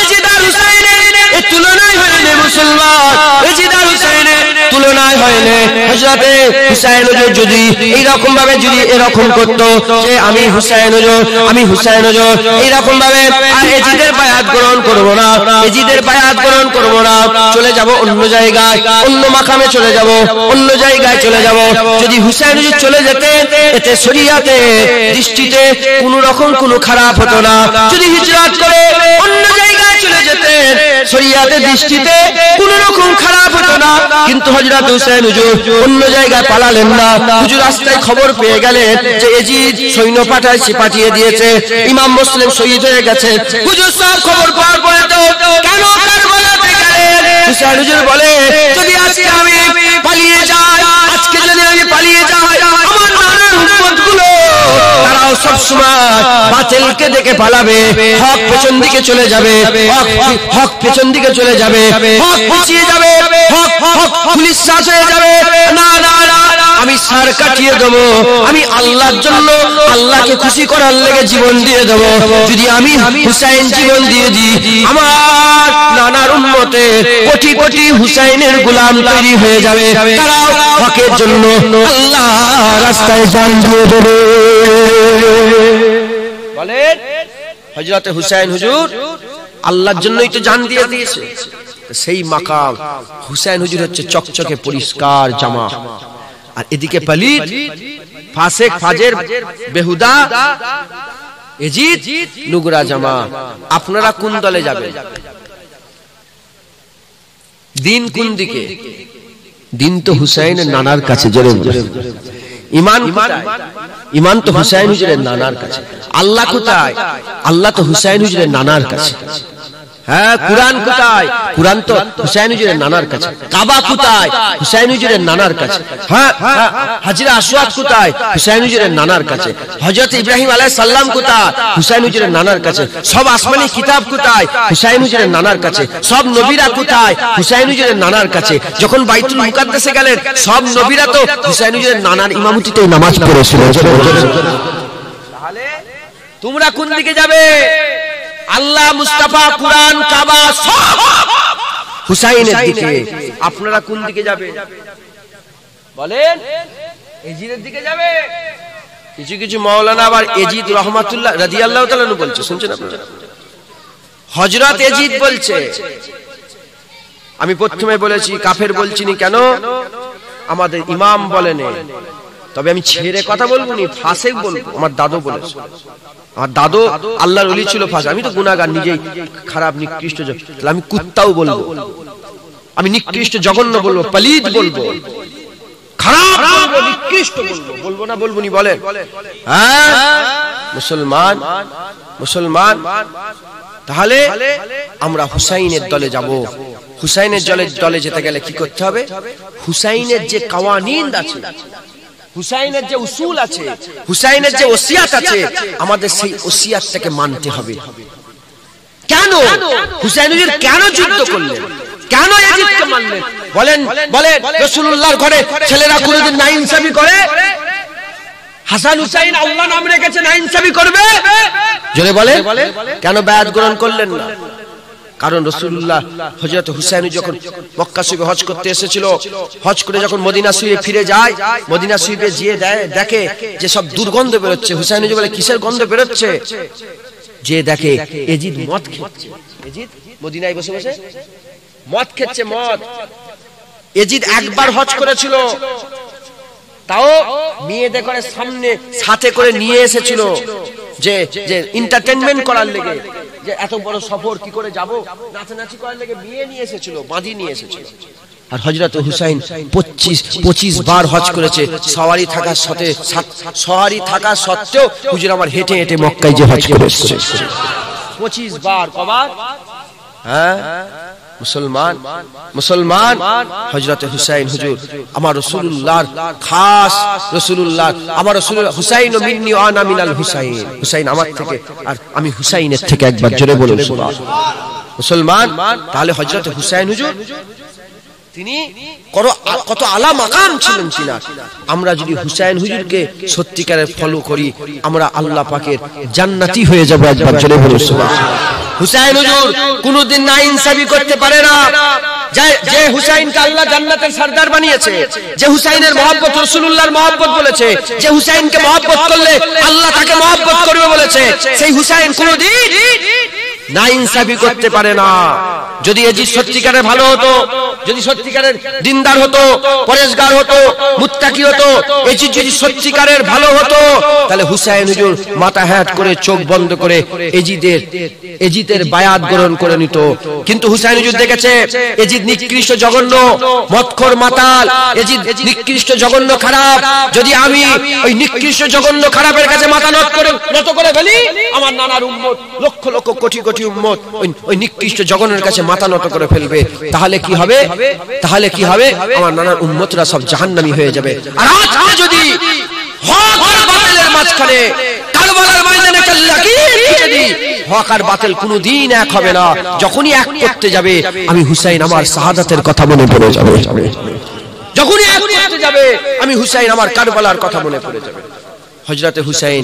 এজিদ আর হুসাইনের এই তুলনায় হয় না। মুসলমান এজিদ আর হুসাইনের তুলনায় হয় না। হযরতে হুসাইন হুজুর যদি এইরকম ভাবে যদি এরকম করতো যে আমি হুসাইন হুজুর, আমি হুসাইন হুজুর এইরকম ভাবে, আর এজিদের বায়াত গ্রহণ করব না, এজিদের বায়াত গ্রহণ করব না, চলে যাব অন্য জায়গায়, অন্য মাকামে চলে যাব, অন্য জায়গায় চলে যাব। যদি হুসাইন হুজুর চলে যেতেন, এতে শরীয়তে দৃষ্টিতে কোনো রকম কোনো খারাপ হতো না। যদি হিজরত করে অন্য জায়গায় চলে যেতেন, শরীয়তের দৃষ্টিতে কোনো রকম খারাপ হতো না। কিন্তু হযরত হুসাইন হুজুর অন্য জায়গায় পালালেন না। হুজুর রাস্তায় খবর পেয়ে গেলেন যে এজিদ সৈন্য পাঠিয়ে দিয়েছে, ইমাম মুসলিম শহীদ হয়ে গেছে। হুজুর সব খবর পাওয়ার পরে তো কেন কারবালাতে গেলেন? হুসাইন হুজুর বলে, যদি আজকে আমি পালিয়ে যাই, আজকে যদি আমি পালিয়ে যাই, আমার নানার উম্মতগুলো তারাও সব সময় বাতিলকে দেখে পালাবে, হক পেছন দিকে চলে যাবে, হক পেছন দিকে চলে যাবে, হক পিছিয়ে যাবে, হক পুলিশ শাস হয়ে যাবে। না না না, আমি সার কাটিয়ে দেবো, আমি আল্লাহর জন্য, আল্লাহকে খুশি করার লেগে জীবন দিয়ে দেবো। যদি আমি হুসাইন জীবন দিয়ে দিই, আমার নানার উম্মতে কোটি কোটি হুসাইনের গোলাম তৈরি হয়ে যাবে, তারাও হকের জন্য আল্লাহ রাস্তায় জান দিয়ে দেবে। বলেন, হযরত হুসাইন হুজুর আল্লাহর জন্যই তো জান দিয়ে দিয়েছে। সেই মাকাম হুসাইন হুজুর হচ্ছে চকচকে পরিষ্কার জামা, আর এদিকে পলিত ফাসেক ফাজের বেহুদা এজিদ নুগরা জামা। আপনারা কোন দলে যাবেন? দিন কোন দিকে? দিন তো হুসাইনের নানার কাছে। জোরে ইমান কোথায়? ইমান তো হুসাইন হুজুরের নানার কাছে। আল্লাহ কোথায়? আল্লাহ তো হুসাইন হুজুরের নানার কাছে। হ্যাঁ, কুরআন কোথায়? কুরআন তো হুসাইন হুজুরের নানার কাছে। কাবা কোথায়? হুসাইন হুজুরের নানার কাছে। হ্যাঁ, হাজরা আসওয়াদ কোথায়? হুসাইন হুজুরের নানার কাছে। হযরত ইব্রাহিম আলাইহিস সালাম কোথায়? হুসাইন হুজুরের নানার কাছে। সব আসমানি কিতাব কোথায়? হুসাইন হুজুরের নানার কাছে। সব নবীরা কোথায়? হুসাইন হুজুরের নানার কাছে। যখন বাইতুল মুকাদ্দাসে গেলেন, সব নবীরা তো হুসাইন হুজুরের নানার ইমামতিতে নামাজ পড়েছিল। তাহলে তোমরা কোন দিকে যাবে? আল্লাহ, মুস্তাফা, কুরআন, কাবা সব হুসাইনের দিকে। আপনারা কোন দিকে যাবে? বলেন, এজিদের দিকে যাবে। কিছু কিছু মাওলানা আবার এজিদ রহমাতুল্লাহ রাদিয়াল্লাহু তাআলা নু বলছে, শুনছেন আপনারা? হযরত এজিদ বলছে। আমি প্রথমে বলেছি কাফের বলছি না, কেন? আমাদের ইমাম বলেন। তবে আমি ছেড়ে কথা বলবো নি, ফাসেক বলবো। আমার দাদু বলেছে, আমার দাদু আল্লাহর ওলি ছিল ফাসেক। আমি তো গুনাহগার, নিজেই খারাপ নিকৃষ্ট, তাহলে আমি কুত্তাও বলবো, আমি নিকৃষ্ট জঘন্য বলবো, পলিত বলবো, খারাপ বলবো, নিকৃষ্ট বলবো, বলবো না বলবো নি? বলেন। হ্যাঁ, মুসলমান, মুসলমান। তাহলে আমরা হুসাইনের দলে যাব। হুসাইনের দলে যেতে গেলে কি করতে হবে? হুসাইনের যে কাওয়ানিন আছে, হুসাইনের যে উসুল আছে, হুসাইনের যে ওসিয়াত আছে, আমাদের সেই ওসিয়াতটাকে মানতে হবে। কেন হুসাইন হুজুর কেন যুদ্ধ করলেন? কেন ইয়াজিদকে মানলেন? বলেন, বলেন। রাসূলুল্লাহর ঘরে ছেলেরা কোনদিন নাইনসাফি করে? হাসান হুসাইন আল্লাহ নাম রেখেছে, নাইনসাফি করবে? জোরে বলেন। কেন বায়াত গ্রহণ করলেন না? কারণ রাসূলুল্লাহ হযরত হুসাইন যখন মক্কা শরীফে হজ করতে এসেছিল, হজ করে যখন মদিনা শরীফে ফিরে যায়, মদিনা শরীফে গিয়ে দেখে যে সব দুর্গন্ধ বেরোচ্ছে। হুসাইন বলে, কিসের গন্ধ বেরোচ্ছে? যে দেখে এজিদ মদ খাচ্ছে। এজিদ মদিনায় বসে বসে মদ খাচ্ছে, মদ। এজিদ একবার হজ করেছিল, তাও মেয়েদের করে সামনে সাথে করে নিয়ে এসেছিল, যে এন্টারটেইনমেন্ট করার লেগে, যে এত বড় সফর কি করে যাব, নাচানাচি করার লেগে বিয়ে নিয়ে এসেছিল, বাঁধি নিয়ে এসেছিল। আর হযরত হুসাইন 25 বার হজ করেছে, সওয়ারি থাকার সাথে, সওয়ারি থাকার সত্ত্বেও হুজুর আমার হেঁটে হেঁটে মক্কায় যে হজ করেছে 25 বার। কবার? হ্যাঁ, মুসলমান হযরতে হুসাইন হুজুর আমার রাসূলুল্লাহর খাস রাসূলুল্লাহ আমার রাসূল হুসাইন মিন্নি ওয়া আনা মিনাল হুসাইন হুসাইন আমার থেকে আর আমি হুসাইনের থেকে একবার জোরে বলুন সুবহানাল্লাহ মুসলমান তাহলে হযরতে হুসাইন হুজুর তিনি কত আলা মাকাম ছিলেন চিনা আমরা যদি হুসাইন হুজুরকে সত্যিকারের ফলো করি আমরা আল্লাহ পাকের জান্নাতি হয়ে যাব একবার জোরে বলুন সুবহানাল্লাহ হুসাইন হুজুর কোনদিন নাইনসাফি করতে পারে না যে হুসাইনকে আল্লাহ জান্নাতের সরদার বানিয়েছে যে হুসাইনের মহব্বত রাসূলুল্লাহর মহব্বত বলেছে যে হুসাইনকে মহব্বত করলে আল্লাহ তাকে মহব্বত করবে বলেছে সেই হুসাইন কোনদিন নাইনসাফি করতে পারে না যদি এজি সত্যিকারের ভালো হতো যদি সত্যিকারের দিনদার হতো পরেশগার হতো মুত্তাকি হতো এজি যদি সত্যিকারের ভালো হতো তাহলে হুসাইন হুজুর মাথা হ্যাট করে চোখ বন্ধ করে এজিদের বায়াত গ্রহণ করে নিত কিন্তু হুসাইন হুজুর দেখেছে এজিদ নিকৃষ্ট জঘন্য মদখোর মাতাল এজিদ নিকৃষ্ট জঘন্য খারাপ যদি আমি ওই নিকৃষ্ট জঘন্য খারাপের কাছে মাথা নত করে ফেলি আমার নানার উম্মত লক্ষ লক্ষ কোটি কোটি উম্মত ওই নিকৃষ্ট জঘন্যের কাছে মাথা নত করে ফেলবে তাহলে কি হবে আমার নানার উম্মতরা সব জাহান্নামী হয়ে যাবে আর আজকে যদি হক আর বাতিলের মাঝখানে কারবালার ময়দানে যদি হক আর বাতিল কোনদিন এক হবে না যখনই এক করতে যাবে আমি হুসাইন আমার শাহাদাতের কথা মনে পড়ে যাবে যখনই এক করতে যাবে আমি হুসাইন আমার কারবালার কথা মনে পড়ে যাবে হযরতে হুসাইন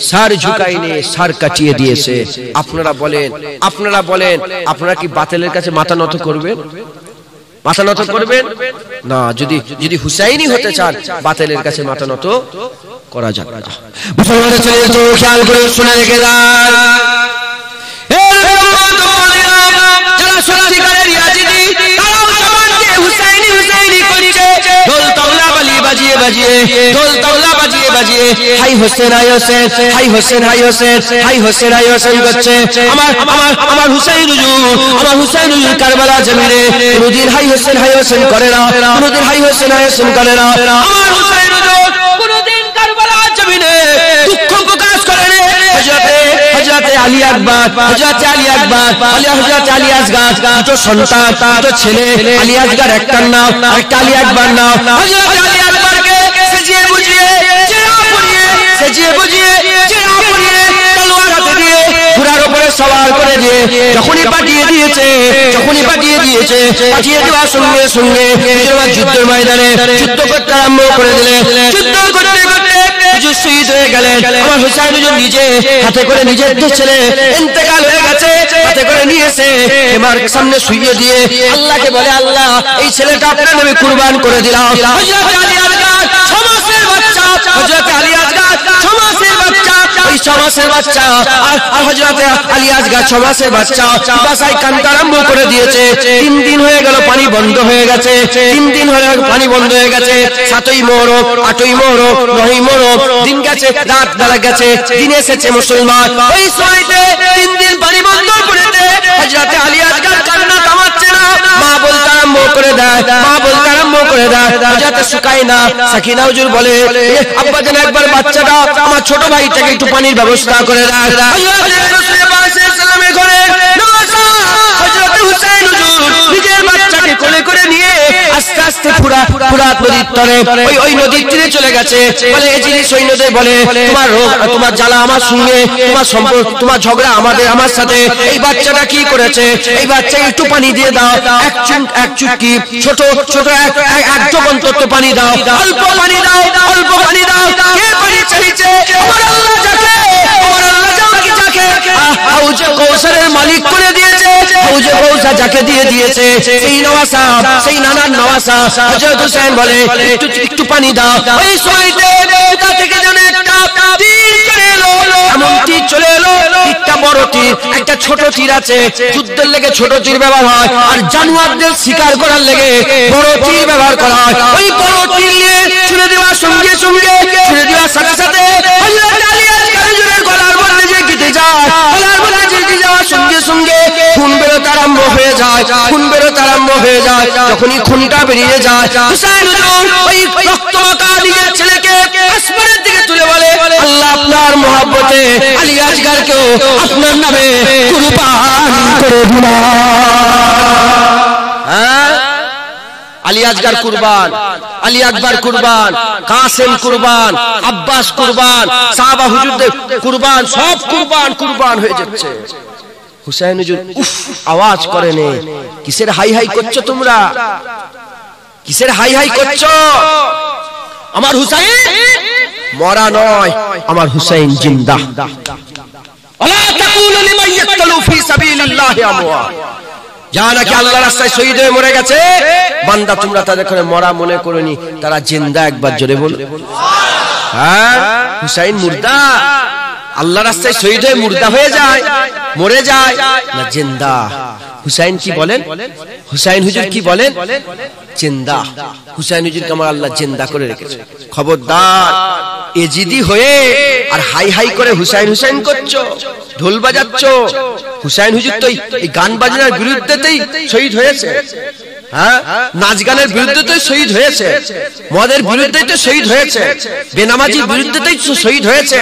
সর ঝুঁকাইনে সর কাটিয়ে দিয়েছে আপনারা বলেন আপনারা কি বাতিলের কাছে মাথা নত করবেন না যদি হুসাইনই হতে চান বাতিলের কাছে মাথা নত করা যাবে না মুসলমানদের ছেলে তো খেয়াল করে শুনে রেখে যান যারা সত্যিকারের ইয়াজিদি তারাও সমাজে হুসাইনি করছে ঢোল তবলা বাজিয়ে হাই হোসেন হাই হোসেন হাই হোসেন করছে আমার হুসাইন হুজুর কারবালা জমিনে কোনদিন হাই হোসেন করে না কোনদিন হাই হোসেন করে না আমার হুসাইন হুজুর কোনদিন কারবালা জমিনে দুঃখ প্রকাশ করে না হযরতে আলী আকবর হযরতে আলী আসগর দুটো সন্তান দুটো ছেলে আলী আসগর একটার নাম আরেকটা আলী আকবর নাম হযরতে আলী আকবরকে সাজিয়ে বুঝিয়ে তলোয়ার হাতে দিয়ে ঘোড়ার উপরে সওয়ার করে দিয়ে যখনই পাঠিয়ে দিয়েছে পাঠিয়ে দেওয়ার সঙ্গে সঙ্গে যুদ্ধের ময়দানে যুদ্ধ করতে আরম্ভ করে দিলে যুদ্ধ করতে হুজুর শহীদ হয়ে গেলেন আমার হুসাইন হুজুর নিজে হাতে করে নিজের ছেলে ইন্তেকাল হয়ে গেছে হাতে করে নিয়েছে আমার সামনে শুইয়ে দিয়ে আল্লাহকে বলে আল্লাহ এই ছেলেটা আপনার নামে কুরবান করে দিলাম হযরত আলী আসগর 6 মাসের বাচ্চা হযরত আলী আসগর 6 মাসের বাচ্চা ওই 6 মাসের বাচ্চা আর হযরত আলী আসগর 6 মাসের বাচ্চা বাসায় কান্না আরম্ভ করে দিয়েছে 3 দিন হয়ে গেল পানি বন্ধ হয়ে গেছে 3 দিন হয়ে পানি বন্ধ হয়ে গেছে 7ই মুহররম 8ই মুহররম 9ই মুহররম দিন গেছে রাত বেলা গেছে দিন এসেছে মুসলমান ওই সময়তে 3 দিন পানি বন্ধ করেতে হযরত আলী আসগর কান্না থামাচ্ছে না মা বলতে আরম্ভ করে দেয় হযরত সুকাইনা সাকিনা হুজুর বলে আব্বা জান একবার বাচ্চাটা আমার ছোট ভাইটাকে একটু পানির ব্যবস্থা করে দাও হযরত রাসূল পাক সাল্লাল্লাহু আলাইহি ঘরে হযরত হুসাইন হুজুর নিজের বাচ্চাকে কোলে করে নিয়ে আস্তে আস্তে ফুরাত নদীর তরে ওই নদীর তীরে চলে গেছে বলে এজিনি সৈন্যদের বলে তোমার রোগ তোমার জ্বালা আমার সঙ্গে তোমার সম্পর্ক তোমার ঝগড়া আমার সাথে এই বাচ্চাটা কি করেছে এই বাচ্চাকে একটু পানি দিয়ে দাও এক চুটকি ছোট এক অন্তত পানি দাও অল্প পানি দাও কে পানি চাইছে আমার আল্লাহ যাকে হাউজে কাউসারের মালিক করে দিয়েছে হাউজে কাউসার যাকে দিয়ে দিয়েছে সেই নওয়াসা সেই নানার নওয়াসা হযরত হুসাইন বলে একটু পানি দাও ওই সময়তে কোথা থেকে যেন একটা তীর চলে এলো এমন তীর চলে এলো একটা বড় তীর একটা ছোট তীর আছে যুদ্ধের লেগে ছোট তীর ব্যবহার হয় আর জানোয়ারদের শিকার করার লেগে বড় তীর ব্যবহার করা হয় ওই বড় তীর নিয়ে ছুড়ে দেওয়ার সঙ্গে সাথে সাথে হযরত আলী আসগরের গলার মধ্যে যে গিতে যায় গলার মধ্যে যে যাওয়ার সঙ্গে খুন বেরোতে আরম্ভ হয়ে যায় যখনই খুনটা বেরিয়ে যায় হুসাইন হুজুর ওই রক্তমাখা নিজের ছেলেকে আসমানের দিকে তুলে বলে আল্লাহ আপনার মহব্বতে আলী আজগারকেও আপনার নামে কুরবান করে দিলাম। আলী আজগার কুরবান, আলী আকবর কুরবান, কাসেম কুরবান, আব্বাস কুরবান, সাহাবা হুজুরদের কুরবান, সব কুরবান কুরবান হয়ে যাচ্ছে। হুসাইন হুজুর উফ আওয়াজ করেনি। কিসের হাই হাই করছো তোমরা? কিসের হাই হাই করছো? আমার হুসাইন মরা নয়, আমার হুসাইন জিন্দা। ওয়ালা তাকুলু লিমান ইয়াকতুলু ফি সাবিলিল্লাহি আমওয়াত। যারা নাকি আল্লাহর রাস্তায় শহীদ হয়ে মরে গেছে, বান্দা তোমরা তাদের করে মরা মনে করনি, তারা জিন্দা। একবার জোরে বল। হ্যাঁ, হুসাইন মুর্দা? আল্লাহর রাস্তায় শহীদ হয়ে মুর্দা হয়ে যায়, মরে যায় না জিন্দা? হুসাইন কি বলেন? হুসাইন হুজুর কি বলেন? জিন্দা। হুসাইন হুজুরকে আমার আল্লাহ জিন্দা করে রেখেছে। খবরদার এজিদি হয়ে আর হাই হাই করে হুসাইন হুসাইন করছো, ঢোল বাজাচ্ছ। হুসাইন হুজুর তো এই গান বাজনার বিরুদ্ধেতেই শহীদ হয়েছে। হ্যাঁ, নাচ গানের বিরুদ্ধে তো শহীদ হয়েছে, মদের বিরুদ্ধে তো শহীদ হয়েছে, বেনামাজির বিরুদ্ধে তো শহীদ হয়েছে।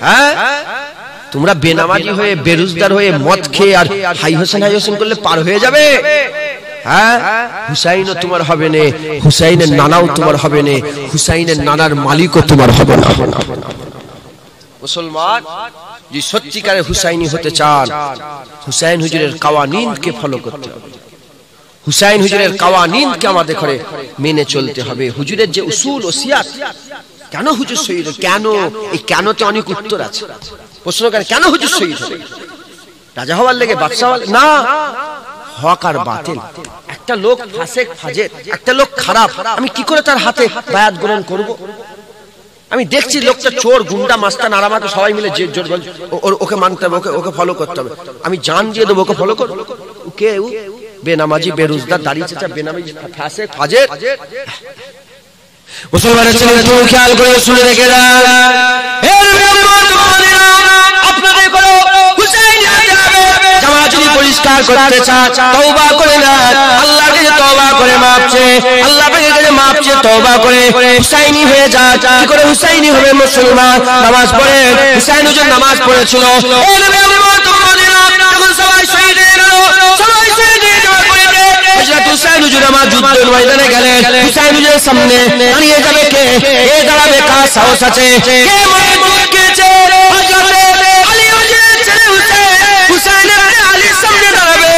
হ্যাঁ, তোমরা বেনামাজি হয়ে বেরোজগার হয়ে মদ খেয়ে আর হাই হোসেন করলে পার হয়ে যাবে? হ্যাঁ, হুসাইনও তোমার হবে না, হুসাইনের নানাও তোমার হবে না, হুসাইনের নানার মালিকও তোমার হবে না। মুসলমান যে সত্যিকারের হুসাইনি হতে চান, হুসাইন হুজুরের কাওয়ানিনকে ফলো করতে হবে। হুসাইন হুজুরের কাওয়ানিনকে আমাদের ঘরে মেনে চলতে হবে। হুজুরের যে উসুল ওসিয়াত, কেন হুজুর শহীদ, কেন, এই কেনতে অনেক উত্তর আছে। প্রশ্ন করেন কেন হুজুর শহীদ হলেন? রাজা হওয়ার লেগে, বাদশা হওয়ার? না, হক আর বাতিল। একটা লোক ফাসেক ফাজের, একটা লোক খারাপ, আমি কি করে তার হাতে বায়াত গ্রহণ করব? আমি দেখছি লোকটা চোর, গুন্ডা, মাস্তান, আর আমাকে সবাই মিলে যে জোর বল ওকে মানতে হবে, ওকে ফলো করতে হবে, আমি জান দিয়ে দেবো ওকে ফলো করবো। কে? বেনামাজি, বেরোজগার, দাঁড়িয়ে চাচা, বেনামাজি, ফাসেক ফাজের। মুসলমানের ছেলে তুমি খেয়াল করে শুনে রেখে দাও, আপনাদের করো হুসাইন জামা যদি পরিষ্কার করতে চান তওবা করে না, আল্লাহর কাছে তওবা করে মাপ চেয়ে, আল্লাহর কাছে মাপ চেয়ে তওবা করে হুসাইনি হয়ে যা। কি করে হুসাইনি হবে? মুসলমান নামাজ পড়ে, হুসাইন হুজুর নামাজ পড়েছিল। যখন সবাই শহীদ হয়ে গেল, সবাই শহীদ হয়ে যাওয়ার পরে হুসাইন হুজুর আমার যুদ্ধের ময়দানে গেলেন। হুসাইন হুজুরের সামনে দাঁড়িয়ে যাবে কে? কে দাঁড়াবে? কার সাহস আছে? কে ময়দানে গিয়েছে? হযরত আলী হুজুরের ছেলে হুসাইন, হুসাইন ইবনে আলীর সামনে দাঁড়াবে।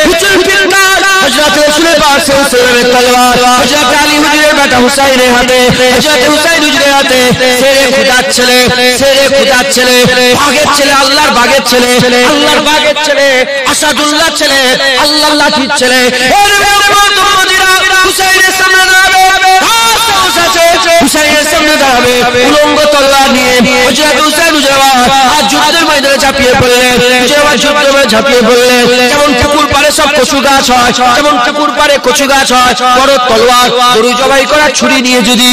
হুজুর ফিরকার হযরত রাসূলের পাশে হুসাইনের তলোয়ার, হযরত আলী হুজুরের বেটা হুসাইনের হাতে, হযরত হুসাইন হুজুরের হাতে শেরে খুদার ছেলে, শেরে খুদার ছেলে, বাগের ছেলে, আল্লাহর বাগের ছেলে, আল্লাহর বাগের ছেলে, আসাদুল্লাহ ছেলে, আল্লাহর লাঠির ছেলে। হুসাইনের সামনে দাঁড়াবে, হুসাইনের সামনে দাঁড়াবে উলঙ্গ তলোয়ার নিয়ে। হযরত হুসাইন হুজুর আর যুদ্ধের ময়দানে ঝাঁপিয়ে পড়লেন, যুদ্ধে ঝাঁপিয়ে পড়লেন। যেমন পুকুর পাড়ে সব কচু গাছ হয়, যেমন পুকুর পাড়ে কচু গাছ হয়, বড় তলোয়ার, গরু জবাই করা ছুরি নিয়ে যদি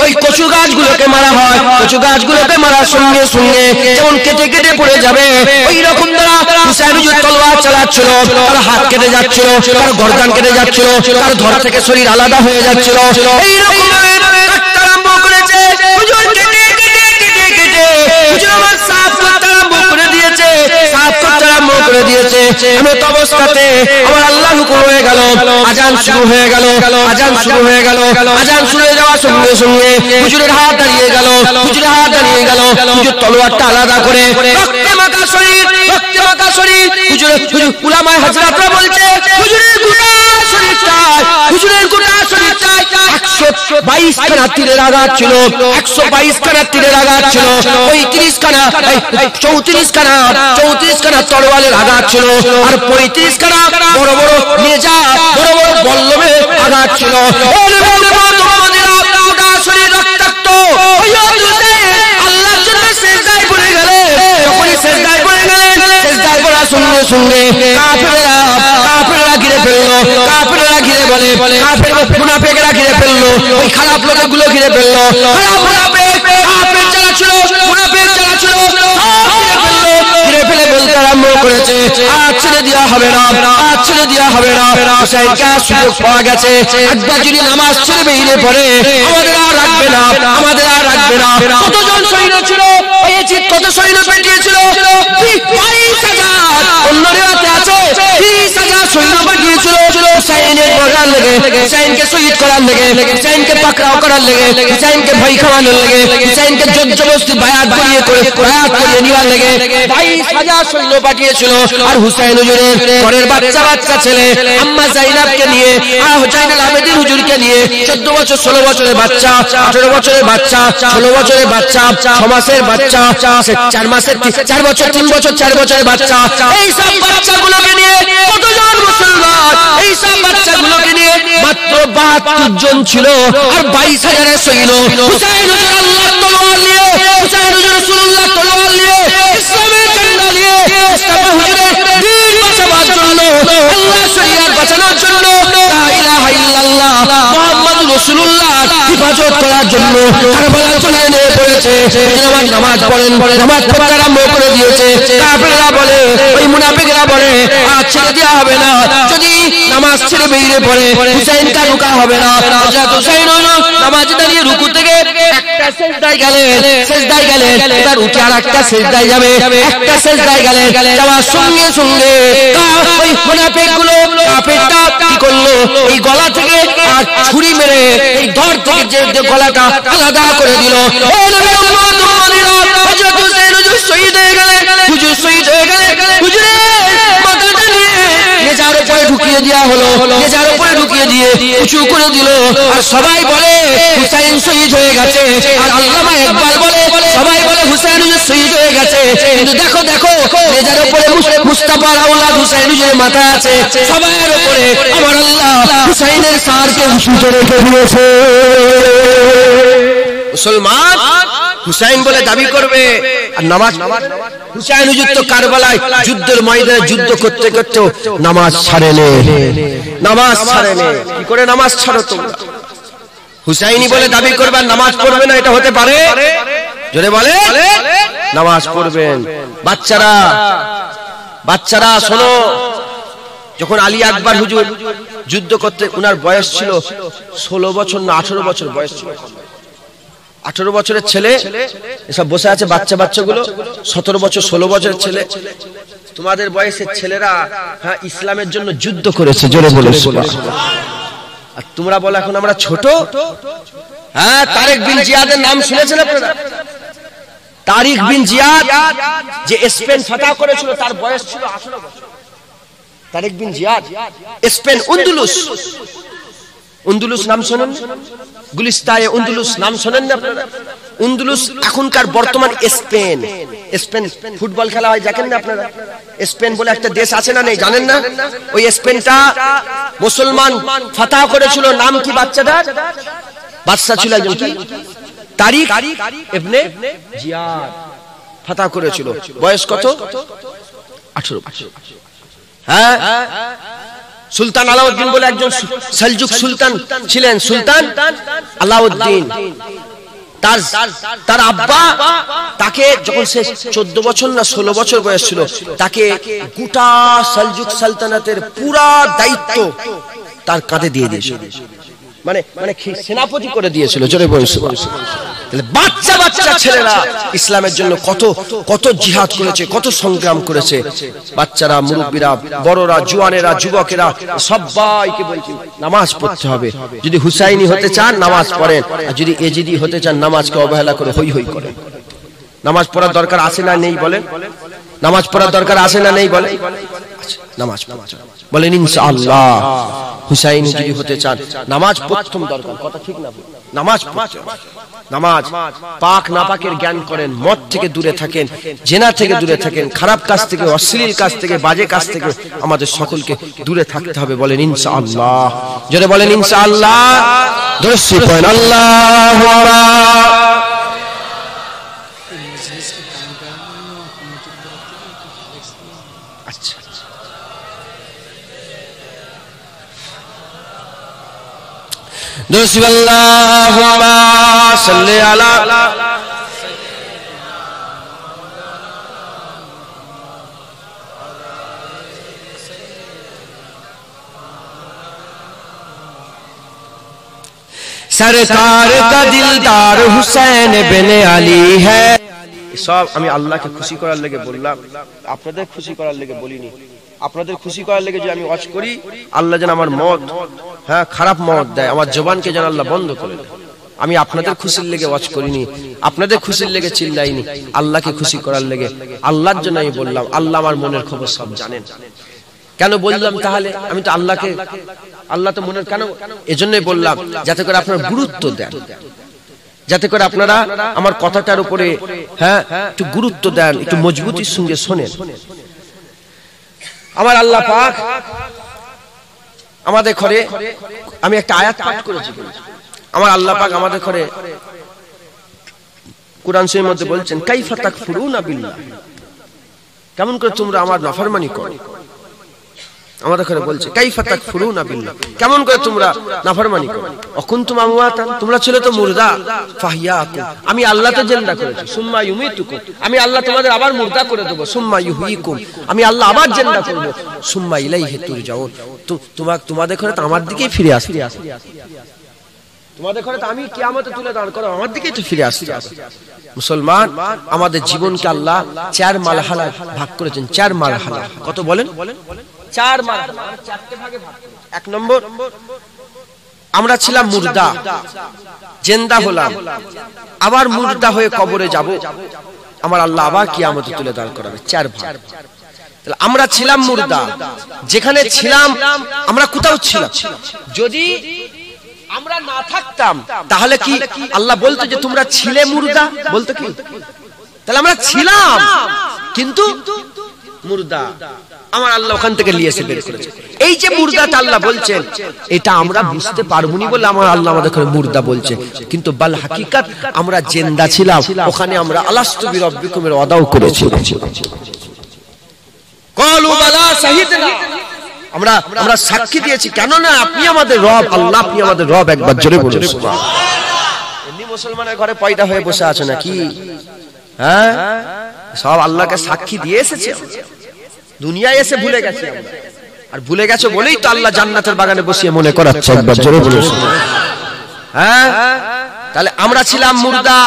ওই কচু গাছগুলোকে মারা হয়, কচু গাছগুলোকে মারার সঙ্গে সঙ্গে যেমন কেটে কেটে পড়ে যাবে, ওই রকম দ্বারা হুসাইন হুজুর তলোয়ার চালাচ্ছিল। তার হাত কেটে যাচ্ছিল, তার গর্দান কেটে যাচ্ছিল, তার ধর থেকে শরীর আলাদা হয়ে যাচ্ছিল। এইরকম আরম্ভ করেছে হুজুর, কেটে কেটে কেটে কেটে হুজুর আমার সাফ করতে আরম্ভ করে দিয়েছে, সাফ করতে আরম্ভ করে দিয়েছে। এমন অবস্থাতে আমার আল্লাহ হুকুম হয়ে গেল, আজান শুরু হয়ে গেল, আজান শুরু হয়ে গেল। আজান শুরু হয়ে যাওয়ার সঙ্গে সঙ্গে হুজুরের হাত দাঁড়িয়ে গেল, হুজুরের হাত দাঁড়িয়ে গেল। হুজুর তলোয়ারটা আলাদা করে, রক্তে মাখা শরীর, রক্তে মাখা শরীর। হুজুর উলামায়ে হাজরাতরা বলছে হুজুরের গোটা শরীরটায়, হুজুরের গোটা শরীরটায় 122 খানা তীরের আঘাত ছিল, 122 খানা তীরের আঘাত ছিল, 35 খানা 34 খানা তরোয়ালের আঘাত ছিল, আর 35 খানা বড় বড় নেজা, বড় বড় বল্লমে আঘাত ছিল। গোটা শরীর রক্তাক্ত। আল্লাহর জন্য সিজদায় পড়ে গেলেন। যখনই সিজদায় পড়ে গেলেন, সিজদায় পড়ার সঙ্গে সঙ্গে কাফেররা ঘিরে ফেললো, কাফেররা ঘিরে বলে, কাফের মুনাফিকরা ঘিরে ফেললো, ওই খারাপ লোকগুলো ঘিরে ফেললো। খারাপ মুনাফিক, কাফের যারা ছিল, মুনাফিক যারা ছিল, ঘিরে ফেলে বলতে আরম্ভ করেছে, আজ ছেড়ে দেওয়া হবে না, আজ ছেড়ে দেওয়া হবে না। হুসাইনকে সুযোগ পাওয়া গেছে, একবার যদি নামাজ ছেড়ে বেরিয়ে পড়ে আমাদের আর রাখবে না, আমাদের আর রাখবে না। কতজন সৈন্য ছিল, কত সৈন্য পেটিয়েছে সৈন্য পাঠিয়েছিল হুসাইনের মরার লেগে, হুসাইনকে শহীদ করার লেগে, হুসাইনকে পাকড়াও করার লেগে, হুসাইনকে ভয় খাওয়ানোর লেগে, হুসাইনকে জবরদস্তি বায়াত করিয়ে নেওয়ার লেগে 22,000 সৈন্য পাঠিয়েছিল। আর হুসাইন হুজুরের ঘরের বাচ্চা ছেলে আম্মা জাইনাবকে নিয়ে আর হুসাইনুল আবেদিন হুজুরকে নিয়ে 14 বছর 16 বছরের বাচ্চা, 18 বছরের বাচ্চা, 16 বছরের বাচ্চা, 6 মাসের বাচ্চা, 4 মাসের 4 বছর 3 বছর 4 বছরের বাচ্চা, এই সব বাচ্চাগুলোকে নিয়ে কতজন মুসলমান, এই সব বাচ্চাগুলোকে নিয়ে মাত্র 72 জন ছিল। আর 22,000 সৈন্য হুসাইন হুজুর আল্লাহর তলোয়ার নিয়ে, হুসাইন হুজুর রাসূলুল্লাহর তলোয়ার নিয়ে, ইসলামের ঝান্ডা নিয়ে ইসলামের হুজুরের দ্বীন বাঁচাবার জন্য, আল্লাহর শরীয়ত বাঁচানোর জন্য, লা ইলাহা ইল্লাল্লাহ মুহাম্মাদুর রাসূলুল্লাহ হিফাজত করার জন্য কারবালার চলে নিয়ে পড়েছে। নামাজ পড়েন, নামাজ পড়তে আরম্ভ করে দিয়েছে। কাফেররা বলে, ওই মুনাফিকরা বলে, আজ ছেড়ে দেওয়া হবে না, যদি নামাজ ছেড়ে বেরিয়ে পড়ে হুসাইনকে রুকা হবে না। হযরত হুসাইন নামাজ দাঁড়িয়ে রুকু থেকে একটা সিজদায় গেলেন, এবার উঠে আর একটা সিজদায় যাবে, একটা সিজদায় গেলেন, যাওয়ার সঙ্গে সঙ্গে ওই মুনাফিকগুলো কাফেরটা কি করলো, এই গলা থেকে আর ছুরি মেরে এই ধর থেকে যে গলাটা আলাদা করে দিল। ও নবী উম্মত উম্মতিরা, হযরত হুসাইন হুজুর শহীদ হয়ে গেলেন, হুজুর শহীদ হয়ে গেলেন, হুজুরের মাথাটা নিয়ে নেজার উপরে ঢুকিয়ে দেওয়া হলো, নেজার উপরে ঢুকিয়ে দিয়ে উঁচু করে দিল। আর সবাই বলে হুসাইন শহীদ হয়ে গেছে, আর আল্লামা ইকবাল বলে, সবাই বলে হুসাইন হুজুর শহীদ হয়ে গেছে। কিন্তু দেখো দেখো নেজার উপরে মুস্তাফার আওলাদ হুসাইন হুজুরের মাথা আছে, সবার উপরে আমার আল্লাহ হুসাইনের সারকে উঁচু রেখে দিয়েছে। মুসলমান হুসাইন বলে দাবি করবে আর নামাজ, হুসাইন হুজুর তো কারবালায় যুদ্ধের ময়দানে যুদ্ধ করতে করতে নামাজ ছাড়েনি, নামাজ ছাড়েনি। কি করে নামাজ ছাড়ো তোমরা? হুসাইনি বলে দাবি করবে আর নামাজ পড়বে না, এটা হতে পারে? জোরে বলে নামাজ পড়বেন। বাচ্চারা শোনো, যখন আলী আকবর হুজুর যুদ্ধ করতে, উনার বয়স ছিল 16 বছর না 18 বছর বয়স ছিল। 18 বছরের ছেলে এসব বসে আছে, বাচ্চাগুলো 17 বছর 16 বছরের ছেলে। তোমাদের বয়সের ছেলেরা হ্যাঁ ইসলামের জন্য যুদ্ধ করেছে, জোরে বলে। আর তোমরা বলো এখন আমরা ছোট। হ্যাঁ, তারেক বিন জিয়াদের নাম শুনেছেন আপনারা? তারিক বিন জিয়াদ যে স্পেন ফাতহ করেছিল, তার বয়স ছিল 18 বছর। তারিক বিন জিয়াদ, স্পেন, উন্দুলুস নাম শোনেন? গুলিস্তায়ে উন্দুলুস নাম শোনেন না আপনারা? উন্দুলুস এখনকার বর্তমান স্পেন। ফুটবল খেলা হয়, দেখেন না আপনারা? স্পেন বলে একটা দেশ আছে না, নেই জানেন না? ওই স্পেনটা মুসলমান ফাতহ করেছিল। নাম কি বাচ্চাটার? বাদশা ছিল একজন, কি তারিক ইবনে জিয়াদ ফাতহ করেছিল। বয়স কত? 18 বছর। হ্যাঁ, সুলতান আলাউদ্দিন বলে একজন সেলজুক সুলতান ছিলেন, সুলতান আলাউদ্দিন। তার আব্বা তাকে যখন সে 14 বছর না 16 বছর বয়স ছিল, তাকে গোটা সেলজুক সালতানাতের পুরা দায়িত্ব তার কাঁধে দিয়ে দিয়েছিল, মানে সেনাপতি করে দিয়েছিল। জোরে বলছো। বাচ্চা ছেলেরা ইসলামের জন্য কত জিহাদ করেছে, কত সংগ্রাম করেছে। বাচ্চারা, মুরব্বীরা, বড়রা, জওয়ানেরা, যুবকেরা সবাইকে বলছি নামাজ পড়তে হবে। যদি হুসাইনি হতে চান নামাজ পড়েন, আর যদি এজিদি হতে চান নামাজকে অবহেলা করে হই হই করেন। নামাজ পড়ার দরকার আছে না নেই বলেন? নামাজ পড়ার দরকার আছে না নেই বলেন? নামাজ বলেন ইনশাআল্লাহ। হুসাইনি যদি হতে চান নামাজ প্রথম দরকার, কথা ঠিক না? নামাজ নামাজ পাক নাপাকের জ্ঞান করেন, মদ থেকে দূরে থাকেন, জেনা থেকে দূরে থাকেন, খারাপ কাজ থেকে, অশ্লীল কাজ থেকে, বাজে কাজ থেকে আমাদের সকলকে দূরে থাকতে হবে। বলেন ইনশাআল্লাহ। জোরে বলেন ইনশাআল্লাহ। দরুদ পড়েন আল্লাহু আকবার। আচ্ছা, আল্লাহুম্মা সাল্লি আলা सरकार का दिलदार हुसैन बिन अली है। সব আমি আল্লাহকে খুশি করার লেগে বললাম, আপনাদের খুশি করার লেগে বলিনি। আপনাদের খুশি করার লেগে যে আমি ওয়াজ করি, আল্লাহ যেন আমার মত খারাপ মত দেয়, আমার জবানকে যেন আল্লাহ বন্ধ করে দেয়। আমি আপনাদের খুশির লেগে ওয়াজ করিনি, আপনাদের খুশির লেগে চিল্লাইনি, আল্লাহকে খুশি করার লেগে, আল্লাহর জন্য আমি বললাম। আল্লাহ আমার মনের খবর সব জানেন। কেন বললাম তাহলে? আমি তো আল্লাহকে, আল্লাহ তো মনের, কেন এজন্যই বললাম যাতে করে আপনারা গুরুত্ব দেন, যাতে করে আপনারা আমার কথাটার উপরে একটু গুরুত্ব দেন, একটু মজবুতির সঙ্গে শোনেন। আমার আল্লাহ পাক আমাদের ঘরে, আমি একটা আয়াত পাঠ করেছি, আমার আল্লাহ পাক আমাদের ঘরে কুরআন শরীফের মধ্যে বলছেন কাইফা তাকফুরুনা বিল্লাহ, কেমন করে তোমরা আমার নাফরমানি করো। আমাদের ঘরে বলছে কাইফা তাকফুরুনা বিল্লাহ, কেমন করে তোমরা নাফরমানি করো। অকুনতুম আমওয়াতান, তোমরা ছিলে তো মুর্দা, ফাহিয়াকুম, আমি আল্লাহ তো জিন্দা করেছি, সুম্মা ইউমিতুকুম, আমি আল্লাহ তোমাদের আবার মুর্দা করে দেব, সুম্মা ইউহয়িকুম, আমি আল্লাহ আবার জিন্দা করব, সুম্মা ইলাইহি তুরজাউন, তোমাদের ঘরে তো আমার দিকেই ফিরে আসবে, তোমাদের ঘরে তো আমি কিয়ামতে তুলে দাঁড় করব, আমার দিকেই তো ফিরে আসতে হবে। মুসলমান, আমাদের জীবনকে আল্লাহ 4 মারহালা ভাগ করেছেন। 4 মারহালা, কত বলেন? 4 মারহালা, 4টে ভাগে ভাগ করেছেন। 1 নম্বর, আমরা ছিলাম মুর্দা, জিন্দা হলাম, আবার মুর্দা হয়ে কবরে যাব, আমার আল্লাহ আবার কিয়ামতে তুলে দাঁড় করাবে। 4 ভাগ। তাহলে আমরা ছিলাম মুর্দা, যেখানে ছিলাম আমরা কোথাও ছিলাম, যদি আমরা না থাকতাম তাহলে কি আল্লাহ বলতো যে তোমরা ছিলে মুর্দা? বলতো কি? তাহলে আমরা ছিলাম কিন্তু মুর্দা, আমার আল্লাহ ওখান থেকে নিয়ে এসে বের করেছে। এই যে মুর্দাটা আল্লাহ বলছেন, এটা আমরা বুঝতে পারবনি বলে আমার আল্লাহ আমাদের মুর্দা বলছে, কিন্তু বাল হাকিকাত আমরা জিন্দা ছিলাম, ওখানে আমরা আলাস্তু বিরব্বিকুমের ওয়াদাও করেছি। ক্বালু বালা শাহিদনা, আমরা সাক্ষী দিয়েছি, কেন না আপনি আমাদের রব, আল্লাহ আপনি আমাদের রব। একবার জোরে বলুন সুবহানাল্লাহ। এমনি মুসলমানের ঘরে পয়দা হয়ে বসে আছে নাকি? সব আল্লাহকে সাক্ষী দিয়ে এসেছে, দুনিয়ায় এসে ভুলে গেছে আমরা, আর ভুলে গেছে বলেই তো আল্লাহ জান্নাতের বাগানে বসিয়ে মনে করাচ্ছে। একবার জোরে বলুন তাহলে আমরা ছিলাম মুর্দা,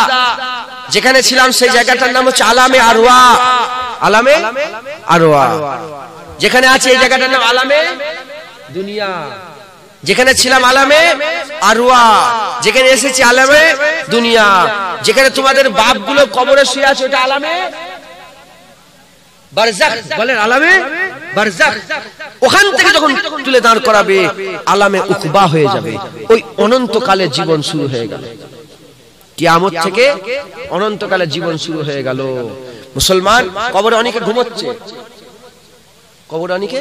যেখানে ছিলাম সেই জায়গাটার নাম হচ্ছে আলামে আরওয়া। আলামে আরওয়া যেখানে আছে, এই জায়গাটার নাম আলামে দুনিয়া। যেখানে ছিলাম আলামে আরওয়া, যেখানে এসেছি আলামে দুনিয়া। যেখানে তোমাদের বাপগুলো কবরে শুয়ে আছে, ওটা আলামে বারজাখ। বলেন আলামে বারজাখ। ওখান থেকে যখন তুলে দাঁড় করাবে, আলামে উকবা হয়ে যাবে, ওই অনন্তকালে জীবন শুরু হয়ে গেল। কিয়ামত থেকে অনন্তকালে জীবন শুরু হয়ে গেল। মুসলমান, কবরে অনেকে ঘুমোচ্ছে, কবরে অনেকে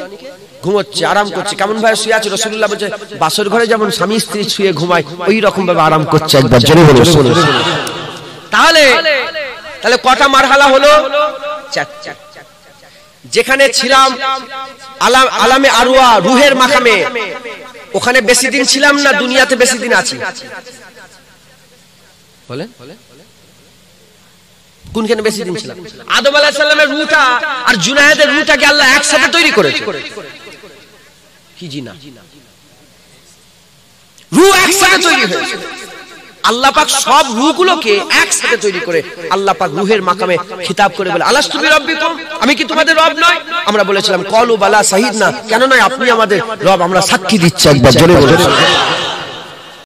ঘুমোচ্ছে, আরাম করছে। কেমন ভাবে শুয়ে আছে? রাসূলুল্লাহ বলেছে বাসর ঘরে যেমন স্বামী স্ত্রী শুয়ে ঘুমায়, ওই রকম ভাবে আরাম করছে। একবার জোরে বলুন। তাহলে কটা মারহালা হলো? 4। যেখানে ছিলাম আলামে আরওয়া, রুহের মাকামে, ওখানে বেশি দিন ছিলাম না, দুনিয়াতে বেশি দিন আছি। বলেন কোনখানে বেশি দিন ছিলাম? আদম আলাইহিস সালামের রূহটা আর জুনায়েদের রূহটাকে আল্লাহ একসাথে তৈরি করেছে। কি জিনা? রূহ একসাথে তৈরি হয়েছে। আল্লাহ পাক সব রূহগুলোকে একসাথে তৈরি করে আল্লাহ পাক রূহের মাকামে খিতাব করে বলে আলাস্তু বিরব্বিকুম, আমি কি তোমাদের রব নয়? আমরা বলেছিলাম ক্বালু বালা শাহিদনা, কেন নয় আপনি আমাদের রব, আমরা সাক্ষী দিচ্ছি। একবার জোরে বলুন।